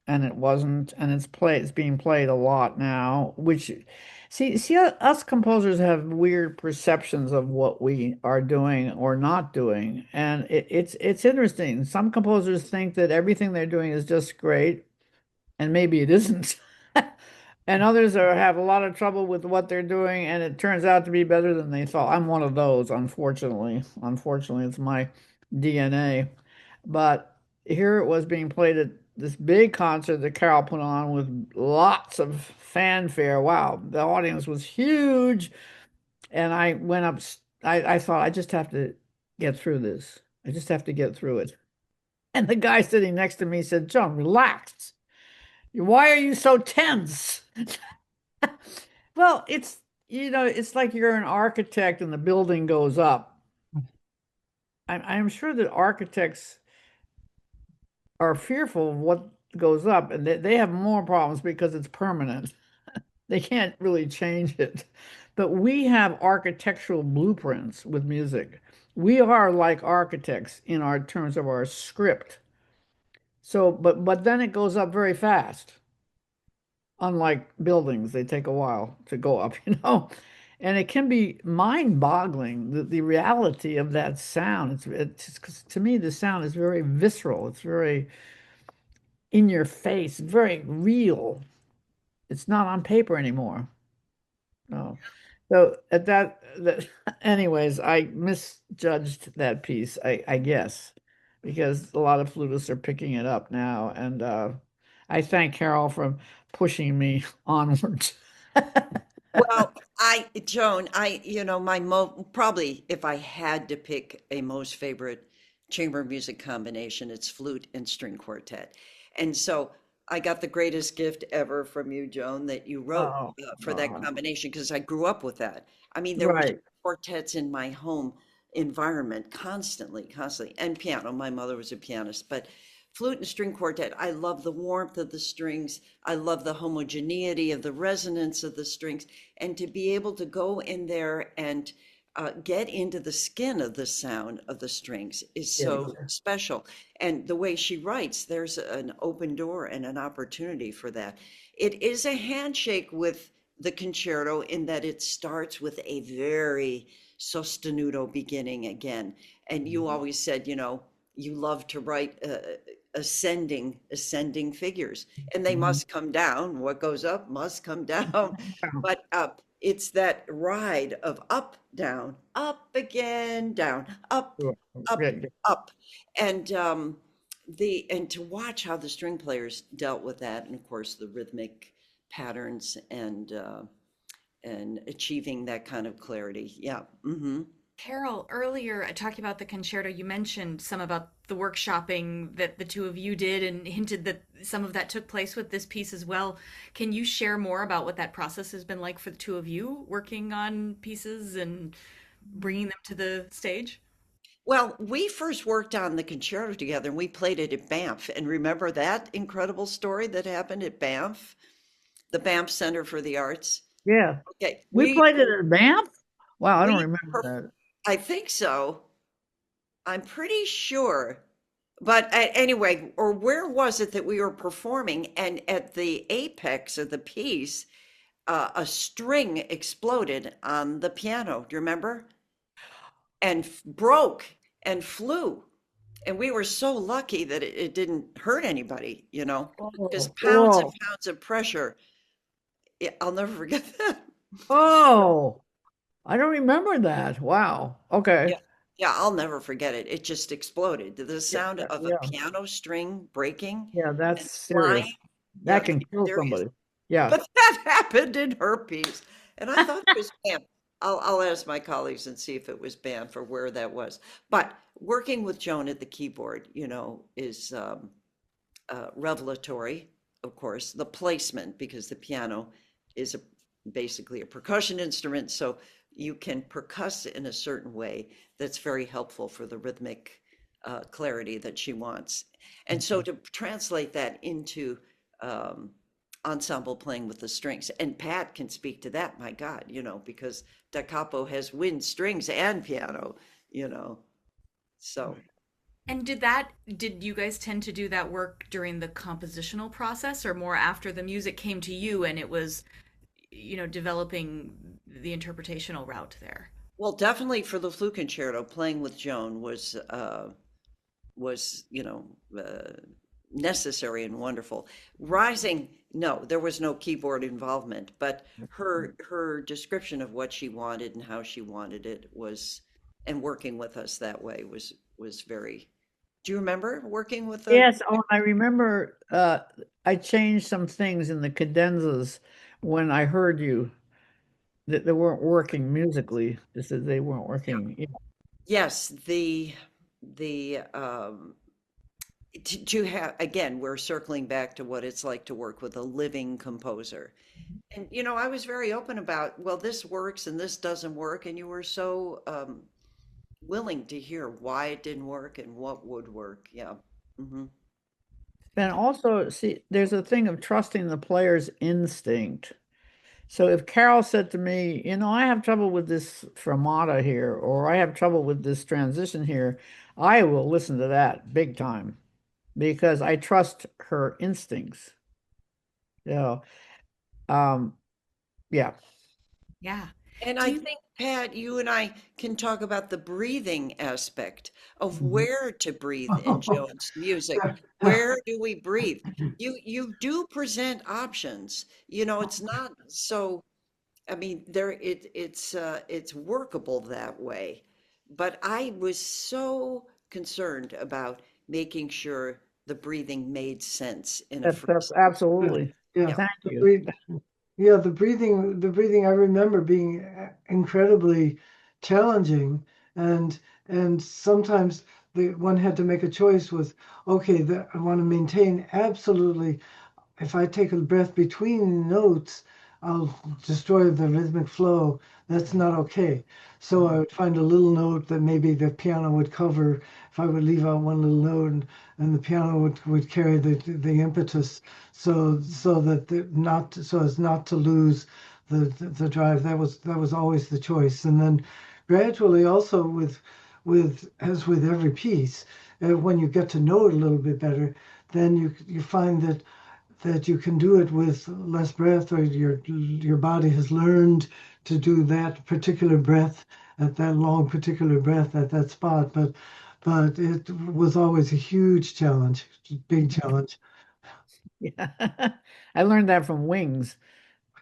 and it wasn't. And it's being played a lot now. Which, see, us composers have weird perceptions of what we are doing or not doing, and it's interesting. Some composers think that everything they're doing is just great, and maybe it isn't. And others have a lot of trouble with what they're doing, and it turns out to be better than they thought. I'm one of those, unfortunately. Unfortunately, it's my DNA. But here it was being played at this big concert that Carol put on with lots of fanfare. Wow, the audience was huge. And I went up, I thought, I just have to get through this. I just have to get through it. And the guy sitting next to me said, John, relax. Why are you so tense? Well, it's like you're an architect and the building goes up. I'm sure that architects are fearful of what goes up, and they have more problems because it's permanent. They can't really change it. But we have architectural blueprints with music. We are like architects in our terms of our script. So, but then it goes up very fast. Unlike buildings, they take a while to go up, you know. And it can be mind-boggling, the reality of that sound. 'Cause to me, the sound is very visceral. It's very in your face, very real. It's not on paper anymore. No. So anyways, I misjudged that piece, I guess, because a lot of flutists are picking it up now, and I thank Carol for pushing me onwards. Well, Joan, probably if I had to pick a most favorite chamber music combination, it's flute and string quartet. And so I got the greatest gift ever from you, Joan, that you wrote Oh, for that combination because I grew up with that. I mean, there were right. quartets in my home environment constantly, constantly, and piano. My mother was a pianist, but flute and string quartet, I love the warmth of the strings. I love the homogeneity of the resonance of the strings. And to be able to go in there and get into the skin of the sound of the strings is Yeah, so special. And the way she writes, there's an open door and an opportunity for that. It is a handshake with the concerto in that it starts with a very sostenuto beginning again. And you always said, you love to write ascending figures, and they Mhm. must come down. What goes up must come down. But up, it's that ride of up, down, up again, down, up, Sure. up, Yeah, up. And to watch how the string players dealt with that, and of course the rhythmic patterns and achieving that kind of clarity. Yeah. Hmm. Carol, earlier talking about the concerto, you mentioned some about the workshopping that the two of you did and hinted that some of that took place with this piece as well. Can you share more about what that process has been like for the two of you working on pieces and bringing them to the stage? Well, we first worked on the concerto together and we played it at Banff. And remember that incredible story that happened at Banff, the Banff Center for the Arts? yeah. Okay, We played it at Banff. Wow, I don't we, remember perf- that. I think so. I'm pretty sure. But anyway, or where was it that we were performing? And at the apex of the piece, a string exploded on the piano. Do you remember? And broke and flew. And we were so lucky that it didn't hurt anybody, because Oh, pounds and whoa. pounds of pressure. Yeah, I'll never forget that. So, Oh, I don't remember that. Wow. Okay. yeah, yeah, I'll never forget it. It just exploded. The Yeah, sound of a yeah, piano string breaking yeah, that's and flying. serious. Yeah, That can kill serious. somebody. Yeah. But that happened in herpes. And I thought it was banned. I'll ask my colleagues and see if it was banned for where that was. But working with Joan at the keyboard, is revelatory, of course. The placement, because the piano is basically a percussion instrument. So you can percuss in a certain way that's very helpful for the rhythmic clarity that she wants. And so to translate that into um, ensemble playing with the strings. And Pat can speak to that, my God, because Da Capo has wind, strings, and piano, you know. So, And did you guys tend to do that work during the compositional process or more after the music came to you and it was, developing the interpretational route there? well, definitely for the flute concerto, playing with Joan was necessary and wonderful. Rising, no, there was no keyboard involvement, but her description of what she wanted and how she wanted it was, and working with us that way was very. Do you remember working with the? Yes. Oh, I remember I changed some things in the cadenzas when I heard you that they weren't working musically, just that they weren't working. Yeah. Yes, the to have, again, we're circling back to what it's like to work with a living composer. And I was very open about, well, this works and this doesn't work, and you were so willing to hear why it didn't work and what would work. Yeah. Hmm. And also, see, there's a thing of trusting the player's instinct. So if Carol said to me, I have trouble with this fermata here, or I have trouble with this transition here, I will listen to that big time because I trust her instincts. Yeah. Um, yeah. Yeah. And Do I you think, Pat, you and I can talk about the breathing aspect of Mhm. where to breathe in Joan's music. Where do we breathe? You do present options. It's not so, I mean, it's workable that way. But I was so concerned about making sure the breathing made sense in a That's freestyle. absolutely. Yeah. Yeah. Thank The you. breath- Yeah, the breathing I remember being incredibly challenging, and sometimes the one had to make a choice with, okay, I want to maintain absolutely. If I take a breath between notes, I'll destroy the rhythmic flow. That's not okay. So I would find a little note that maybe the piano would cover if I would leave out one little note, and the piano would carry the impetus, so that not so as not to lose the drive. That was always the choice. And then gradually also with as with every piece, when you get to know it a little bit better, then you find that you can do it with less breath, or your body has learned to do that particular breath at that long particular breath at that spot. But it was always a huge challenge, big challenge. Yeah. I learned that from Wings,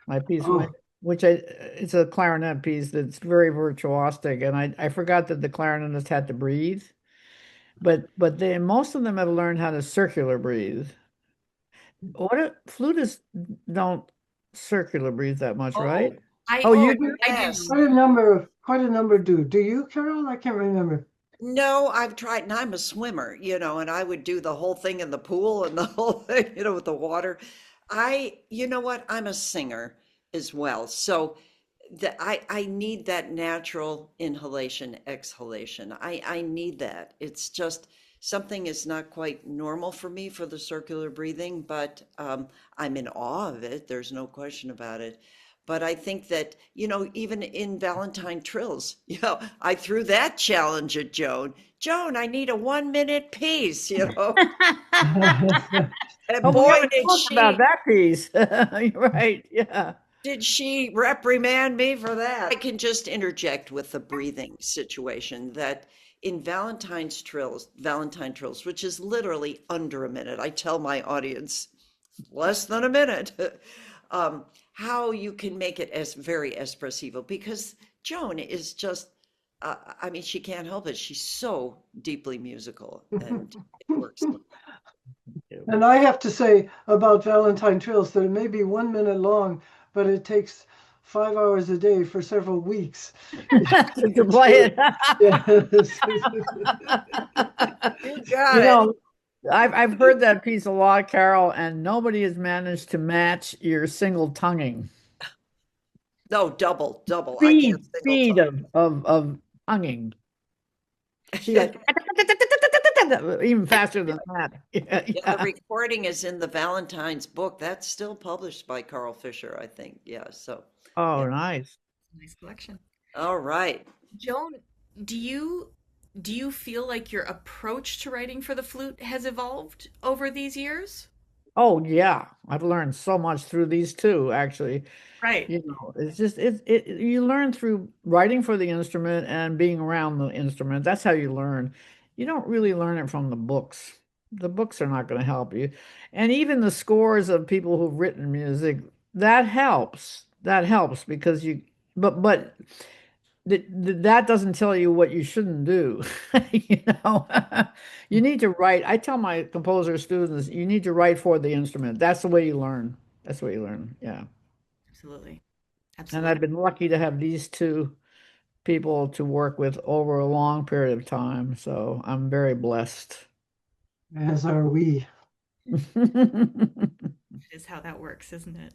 my piece, Oh, which it's a clarinet piece that's very virtuosic, and I forgot that the clarinetist had to breathe, but most of them have learned how to circular breathe. Flutists don't circular breathe that much, Oh, right? I Oh, oh, you do? I do yes. quite a number do. Do you, Carol? I can't remember. No, I've tried, and I'm a swimmer, and I would do the whole thing in the pool and the whole thing, with the water. You know what? I'm a singer as well. So I need that natural inhalation, exhalation. I need that. It's just something is not quite normal for me for the circular breathing, but I'm in awe of it. There's no question about it. But I think that, even in Valentine Trills, I threw that challenge at Joan. Joan, I need a 1 minute piece, and Oh, we boy, haven't did talked about she. that piece. You're right. Yeah. Did she reprimand me for that? I can just interject with the breathing situation that in Valentine trills, which is literally under a minute, I tell my audience less than a minute, how you can make it as very espressivo because Joan is just, I mean, she can't help it. She's so deeply musical and it works. And I have to say about Valentine Trills that it may be 1 minute long, but it takes 5 hours a day for several weeks. To play it. Yes. You got You it. know, I've heard that piece a lot, Carol, and nobody has managed to match your single tonguing. No, double, double. I can't single Speed tongue. of tonguing. She goes even faster than that. Yeah, Yeah, the yeah. recording is in the Valentine's book. That's still published by Carl Fisher, I think. Yeah, so Oh, yeah. nice. Nice collection. All right. Joan, do you do you feel like your approach to writing for the flute has evolved over these years? Oh, yeah. I've learned so much through these two, actually. Right. You know, it's just you learn through writing for the instrument and being around the instrument. That's how you learn. You don't really learn it from the books. The books are not going to help you. And even the scores of people who've written music, that helps. That helps because but that doesn't tell you what you shouldn't do. You know, you need to write. I tell my composer students, you need to write for the instrument. That's the way you learn. That's the way you learn. Yeah. Absolutely. And I've Absolutely. been lucky to have these two people to work with over a long period of time. So I'm very blessed. As are we. Is how that works, isn't it?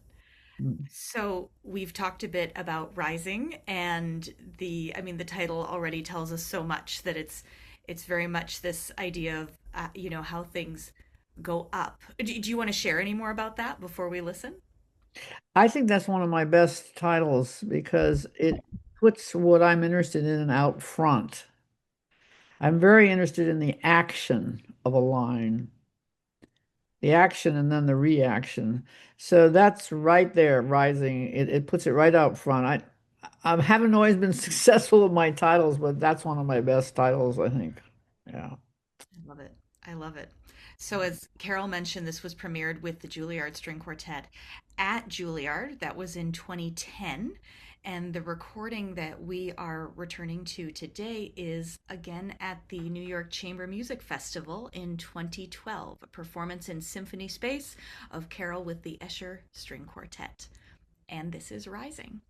So we've talked a bit about Rising and I mean, the title already tells us so much that it's very much this idea of, how things go up. Do you want to share any more about that before we listen? I think that's one of my best titles because it puts what I'm interested in out front. I'm very interested in the action of a line, the action and then the reaction. So that's right there, Rising. It puts it right out front. I haven't always been successful with my titles, but that's one of my best titles, I think. Yeah. I love it. I love it. So, as Carol mentioned, this was premiered with the Juilliard String Quartet at Juilliard. That was in 2010. And the recording that we are returning to today is again at the New York Chamber Music Festival in 2012, a performance in symphony space of Carol with the Escher String Quartet. And this is Rising.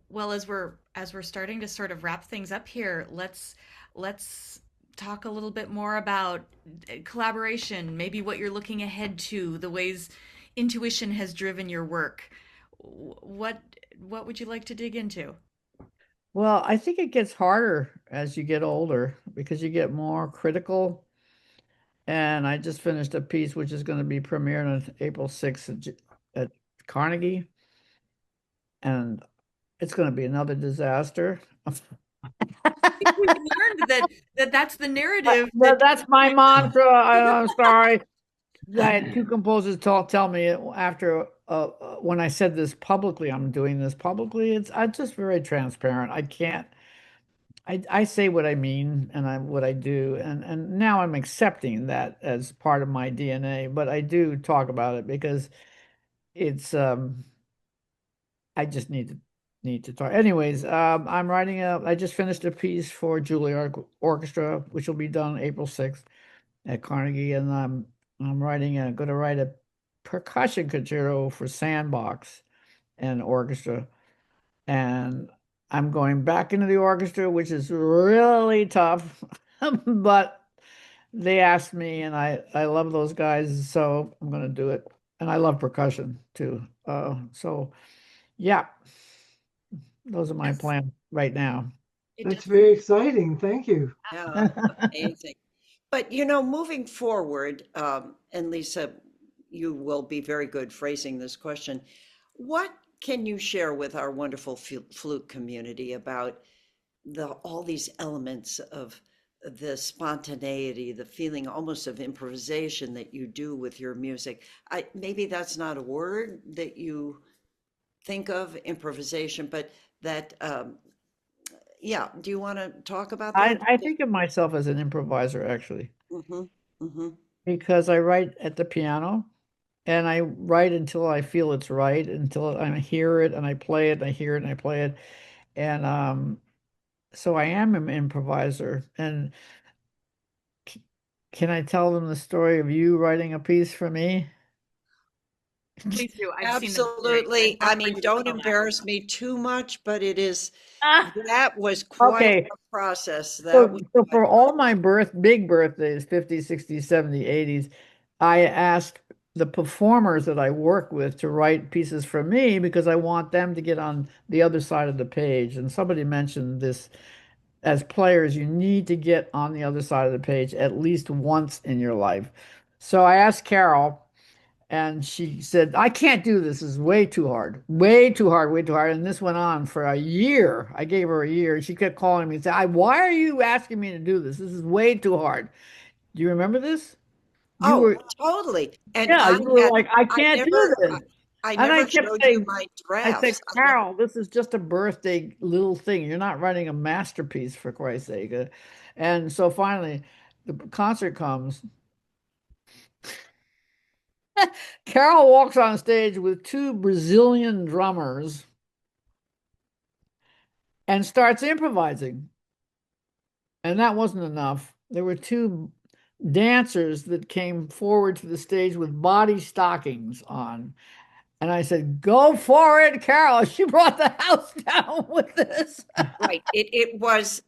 Well, as we're starting to sort of wrap things up here, let's talk a little bit more about collaboration, maybe what you're looking ahead to, the ways intuition has driven your work. What what would you like to dig into? Well, I think it gets harder as you get older because you get more critical. And I just finished a piece which is going to be premiered on April 6th at Carnegie, and it's going to be another disaster. Think we've learned that's the narrative that That's my mantra. I'm sorry. I had two composers tell me after when I said this publicly, I'm doing this publicly. I'm just very transparent. I can't. I say what I mean and what I do, and now I'm accepting that as part of my DNA. But I do talk about it because it's I just need to talk. Anyways, I'm writing I just finished a piece for Juilliard Orchestra, which will be done April 6th at Carnegie, and I'm going to write a percussion concerto for sandbox and orchestra, and I'm going back into the orchestra, which is really tough, but they asked me, and I love those guys, so I'm going to do it, and I love percussion too. So yeah, those are my yes, plans right now. it That's just very exciting. Thank you. Yeah, amazing. But moving forward, and Lisa, you will be very good phrasing this question. What can you share with our wonderful flute community about all these elements of the spontaneity, the feeling almost of improvisation that you do with your music? Maybe that's not a word that you think of, improvisation, but that, yeah. Do you want to talk about that? I think of myself as an improviser actually, Mm-hmm. Mm-hmm. because I write at the piano and I write until I feel it's right, until I hear it and I play it, and I hear it and I play it. And so I am an improviser. And can I tell them the story of you writing a piece for me? please do. I've seen the recording. Absolutely. I'd I love for mean, you to don't tell that. embarrass me too much, but Ah, that was quite okay. a process. That was So quite for a all my big birthdays, 50s, 60s, 70s, 80s, I asked the performers that I work with to write pieces for me because I want them to get on the other side of the page. And somebody mentioned this, as players, you need to get on the other side of the page at least once in your life. So I asked Carol, and she said, I can't do this. This is way too hard. Way too hard, way too hard. And this went on for a year. I gave her a year. She kept calling me and said, why are you asking me to do this? This is way too hard. Do you remember this? You Oh, were, totally. And yeah, you were like, I I can't do never, this. I And I never kept showed you saying, my I said, drafts. I never, Carol, this is just a birthday little thing. You're not writing a masterpiece, for Christ's sake. And so finally, the concert comes. Carol walks on stage with two Brazilian drummers and starts improvising. And that wasn't enough. There were two dancers that came forward to the stage with body stockings on. And I said, "Go for it, Carol." She brought the house down with this. Right. It was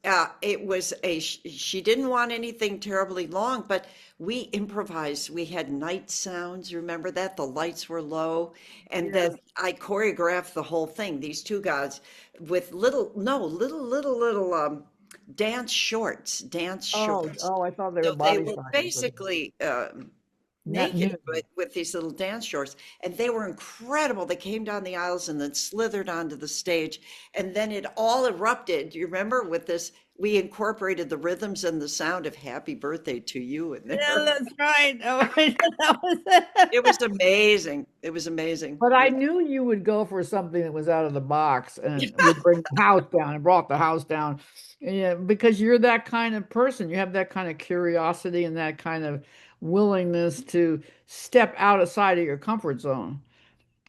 she didn't want anything terribly long, but we improvised. We had night sounds. Remember that? The lights were low. And then Yes. I choreographed the whole thing. These two guys with little, no, little dance Oh, shorts. oh, I thought they were So they body were science. basically Not naked new. with these little dance shorts, and they were incredible. They came down the aisles and then slithered onto the stage, and then it all erupted. Do you remember with this? We incorporated the rhythms and the sound of "Happy Birthday to You" in Yeah, there. that's right. Oh, that was It it. was amazing. It was amazing. But It I was, knew you would go for something that was out of the box and would bring the house down and brought the house down. Yeah, because you're that kind of person. You have that kind of curiosity and that kind of willingness to step outside of your comfort zone.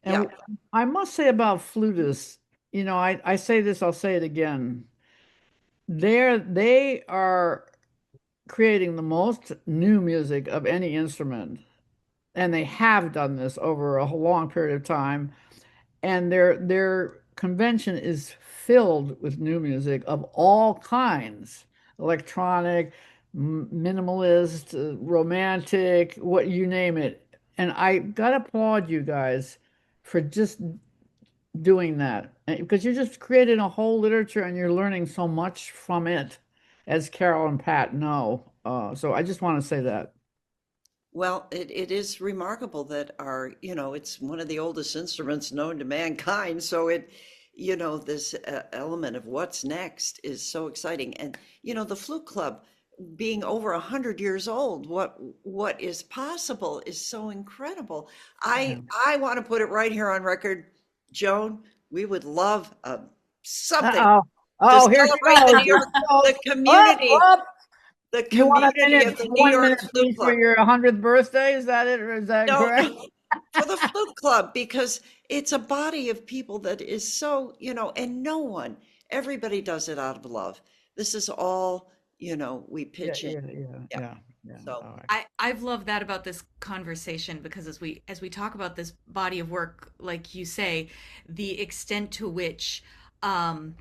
yeah. And I must say about flutists, I say this, I'll say it again. They are creating the most new music of any instrument, and they have done this over a long period of time. And their convention is filled with new music of all kinds, electronic, minimalist, romantic, what you name it. And I gotta applaud you guys for just doing that because you're just creating a whole literature and you're learning so much from it, as Carol and Pat know. So I just want to say that. Well, it is remarkable that it's one of the oldest instruments known to mankind. So this element of what's next is so exciting. And, the Flute Club being over 100 years old, what is possible is so incredible. Yeah. I want to put it right here on record, Joan, we would love something Uh-oh. to Oh, here she celebrate goes. Here she goes. the Up, community, up. the You want a community minute, of the New one York minute Flute speech for Club. your 100th birthday? Is that it, or is that No, correct? for the Flute Club, because it's a body of people that is so, and everybody does it out of love. This is all, we Yeah, pitch in. yeah, yeah, Yeah. yeah, yeah. So, All right. I've loved that about this conversation because as we talk about this body of work, like you say, the extent to which um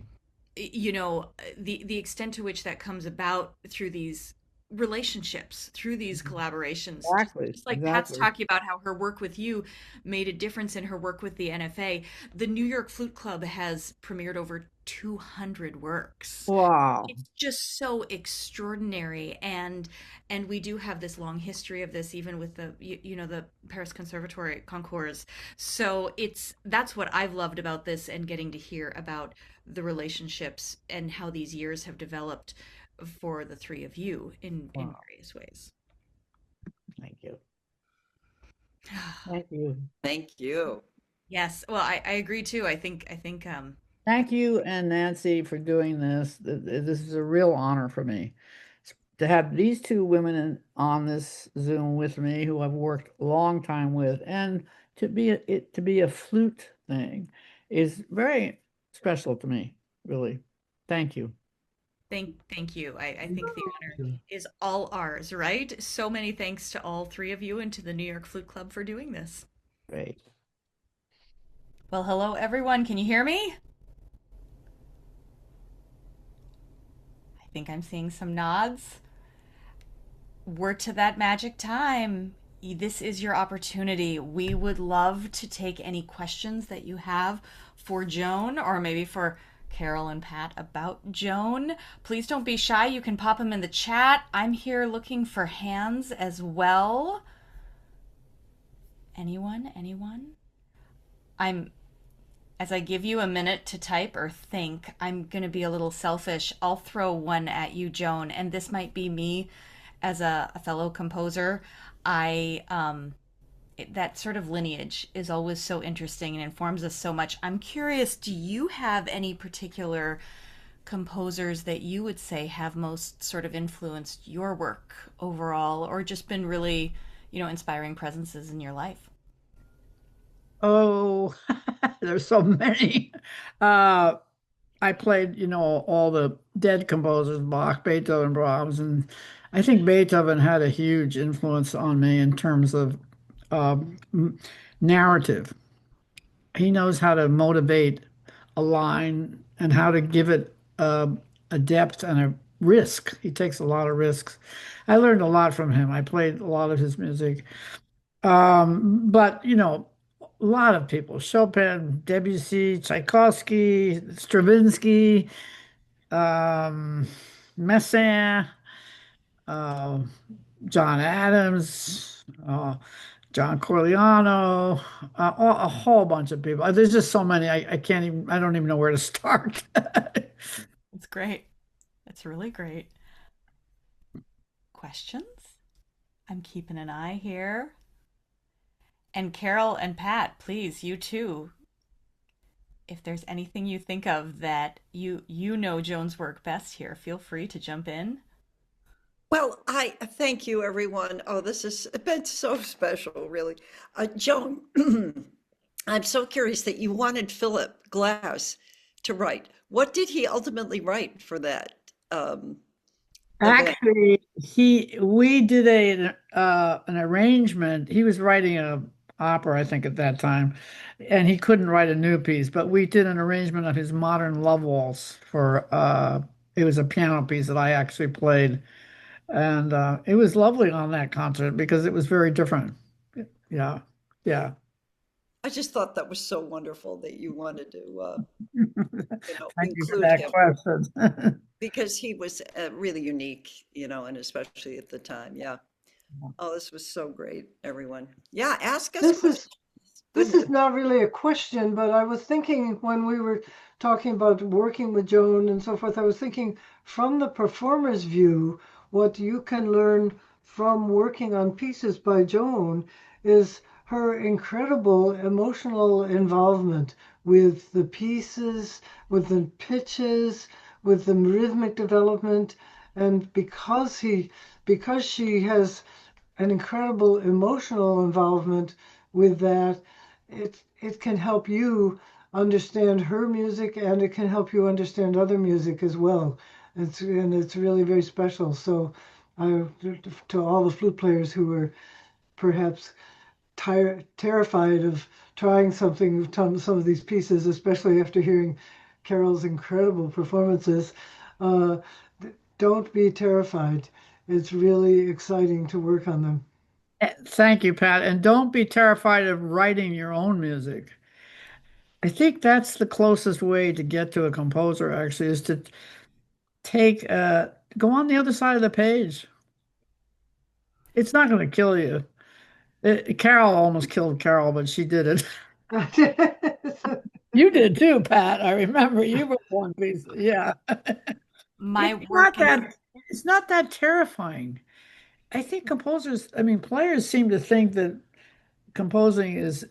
the extent to which that comes about through these relationships, through these collaborations, Exactly, just like Pat's exactly. talking about how her work with you made a difference in her work with the NFA. The New York Flute Club has premiered over 200 works. Wow. It's just so extraordinary, and we do have this long history of this, even with the Paris Conservatory concours. So that's what I've loved about this, and getting to hear about the relationships and how these years have developed for the three of you in Wow. various ways. Thank you. Thank you. thank you. Yes, well, I agree too. I think Thank you and Nancy for doing this. This is a real honor for me to have these two women on this Zoom with me who I've worked a long time with, and to be a flute thing is very special to me, really. Thank you. thank you. I think the honor is all ours, right? So many thanks to all three of you and to the New York Flute Club for doing this. Great. Well, hello everyone. Can you hear me? I think I'm seeing some nods. We're to that magic time. This is your opportunity. We would love to take any questions that you have for Joan, or maybe for Carol and Pat about Joan. Please don't be shy. You can pop them in the chat. I'm here looking for hands as well. Anyone? Anyone? I'm As I give you a minute to type or think, I'm going to be a little selfish. I'll throw one at you, Joan, and this might be me as a fellow composer. That sort of lineage is always so interesting and informs us so much. I'm curious, do you have any particular composers that you would say have most sort of influenced your work overall, or just been really, inspiring presences in your life? Oh, there's so many. Uh, I played, all the dead composers, Bach, Beethoven, Brahms, and I think Beethoven had a huge influence on me in terms of narrative. he knows how to motivate a line and how to give it a depth and a risk. He takes a lot of risks. I learned a lot from him. I played a lot of his music. But a lot of people, Chopin, Debussy, Tchaikovsky, Stravinsky, um, Messiaen, uh, John Adams, John Corigliano, a whole bunch of people. There's just so many. I can't even, I don't even know where to start. It's great. It's really great. Questions? I'm keeping an eye here. And Carol and Pat, please, you too. If there's anything you think of that you know Joan's work best here, feel free to jump in. Well, I thank you, everyone. Oh, this has been so special, really. Joan, I'm so curious that you wanted Philip Glass to write. What did he ultimately write for that event? Actually, we did an arrangement. He was writing a opera, I think, at that time, and he couldn't write a new piece, but we did an arrangement of his Modern Love Waltz for it was a piano piece that I actually played. And it was lovely on that concert because it was very different. Yeah, yeah. I just thought that was so wonderful that you wanted to, Thank you for include that him question. because he was really unique, and especially at the time. Yeah. Oh, this was so great, everyone. Yeah, ask us This questions. is this Goodness. is not really a question, but I was thinking when we were talking about working with Joan and so forth, I was thinking from the performer's view, what you can learn from working on pieces by Joan is her incredible emotional involvement with the pieces, with the pitches, with the rhythmic development, and because she has an incredible emotional involvement with that, it can help you understand her music and it can help you understand other music as well. It's really very special. So I to all the flute players who were perhaps terrified of trying some of these pieces, especially after hearing Carol's incredible performances, uh, don't be terrified. It's really exciting to work on them. Thank you, Pat. And don't be terrified of writing your own music. I think that's the closest way to get to a composer, actually, is to take go on the other side of the page. It's not going to kill you. Carol almost killed Carol, but she did it. You did too, Pat. I remember you were one piece. Yeah. My It's not work in that it's not that terrifying. I think composers, I mean, players seem to think that composing is,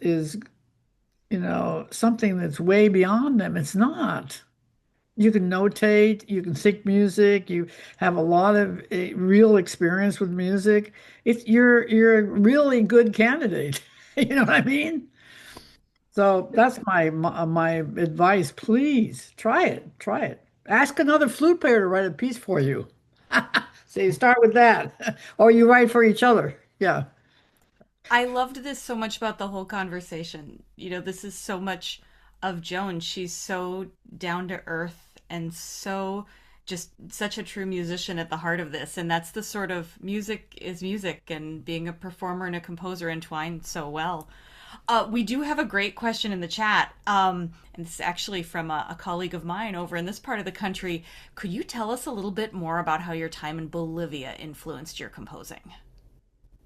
something that's way beyond them. It's not. You can notate, you can sync music, you have a lot of real experience with music. You're a really good candidate. You know what I mean? So that's my advice. Please try it. Try it. Ask another flute player to write a piece for you. So you start with that, or you write for each other. Yeah. I loved this so much about the whole conversation. This is so much of Joan. She's so down to earth and so just such a true musician at the heart of this. And that's the sort of music is music and being a performer and a composer entwined so well. We do have a great question in the chat. And this is actually from a colleague of mine over in this part of the country. Could you tell us a little bit more about how your time in Bolivia influenced your composing?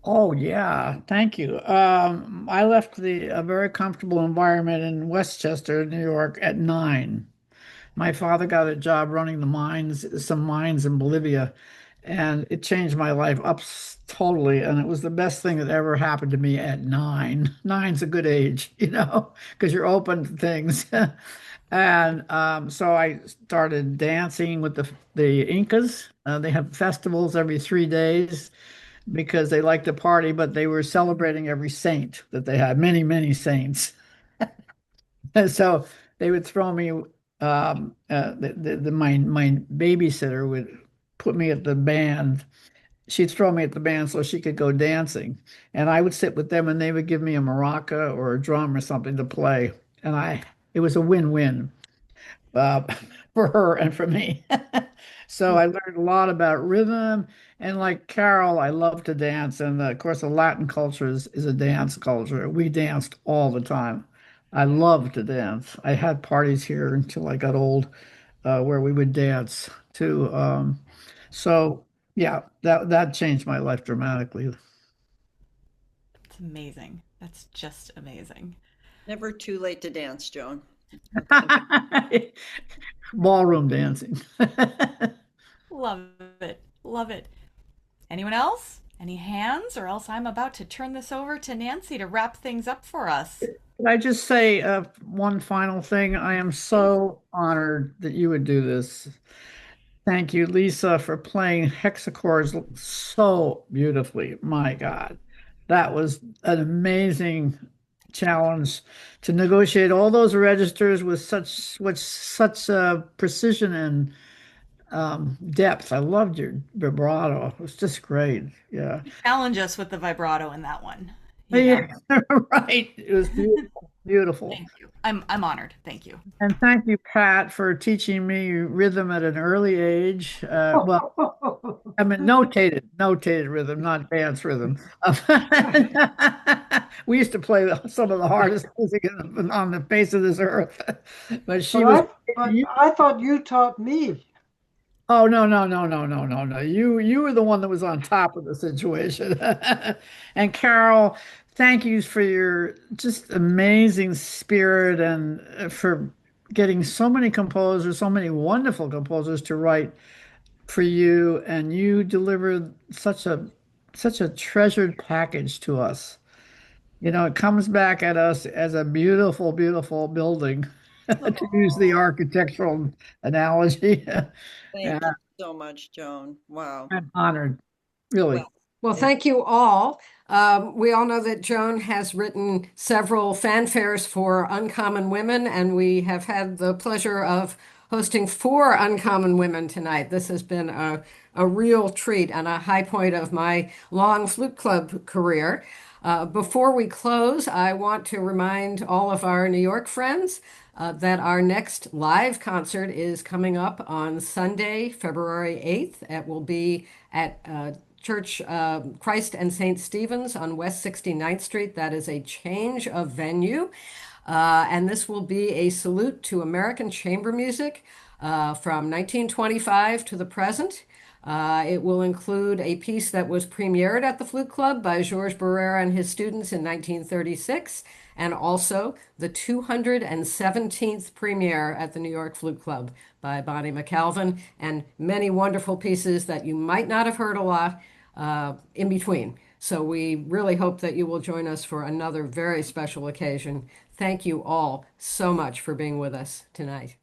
Oh yeah, thank you. I left a very comfortable environment in Westchester, New York at 9. My father got a job running some mines in Bolivia, and it changed my life totally. And it was the best thing that ever happened to me at 9. Nine's a good age, because you're open to things. And so I started dancing with the Incas. They have festivals every 3 days because they like to party, but they were celebrating every saint that they had, many, many saints. And so they would throw me, my babysitter would put me at the band. She'd throw me at the band so she could go dancing. And I would sit with them and they would give me a maraca or a drum or something to play. and it was a win-win uh, for her and for me. So I learned a lot about rhythm. And like Carol, I love to dance. And of course, the Latin culture is a dance culture. We danced all the time. I love to dance. I had parties here until I got old, where we would dance too. So yeah, that changed my life dramatically. It's amazing. That's just amazing. Never too late to dance, Joan. Ballroom dancing. Love it. Love it. Anyone else? Any hands? Or else I'm about to turn this over to Nancy to wrap things up for us. Can I just say one final thing? I am Please. so honored that you would do this. Thank you, Lisa, for playing hexachords so beautifully. My God, that was an amazing challenge to negotiate all those registers with such precision and depth. I loved your vibrato. It was just great. Yeah. Challenge us with the vibrato in that one. You know. Yeah, right. It was beautiful, beautiful. Thank you. I'm honored. Thank you. And thank you, Pat, for teaching me rhythm at an early age. Well, I mean, notated rhythm, not dance rhythm. We used to play some of the hardest music on the face of this earth, but she But was. I thought you taught me. Oh, no, no, no, no, no, no, no. You were the one that was on top of the situation. And Carol, thank you for your just amazing spirit and for getting so many composers, so many wonderful composers to write for you. And you delivered such a treasured package to us. You know, it comes back at us as a beautiful, beautiful building, to use the Oh, architectural analogy. Thank Yeah, you so much, Joan. Wow. I'm honored, Well, really. Well, and thank you all. We all know that Joan has written several fanfares for Uncommon Women, and we have had the pleasure of hosting four Uncommon Women tonight. This has been a real treat and a high point of my long flute club career. Before we close, I want to remind all of our New York friends that our next live concert is coming up on Sunday, February 8th. It will be at Church Christ and St. Stephen's on West 69th Street. That is a change of venue. And this will be a salute to American chamber music from 1925 to the present. It will include a piece that was premiered at the Flute Club by Georges Barrera and his students in 1936, and also the 217th premiere at the New York Flute Club by Bonnie McCalvin, and many wonderful pieces that you might not have heard a lot in between. So we really hope that you will join us for another very special occasion. Thank you all so much for being with us tonight.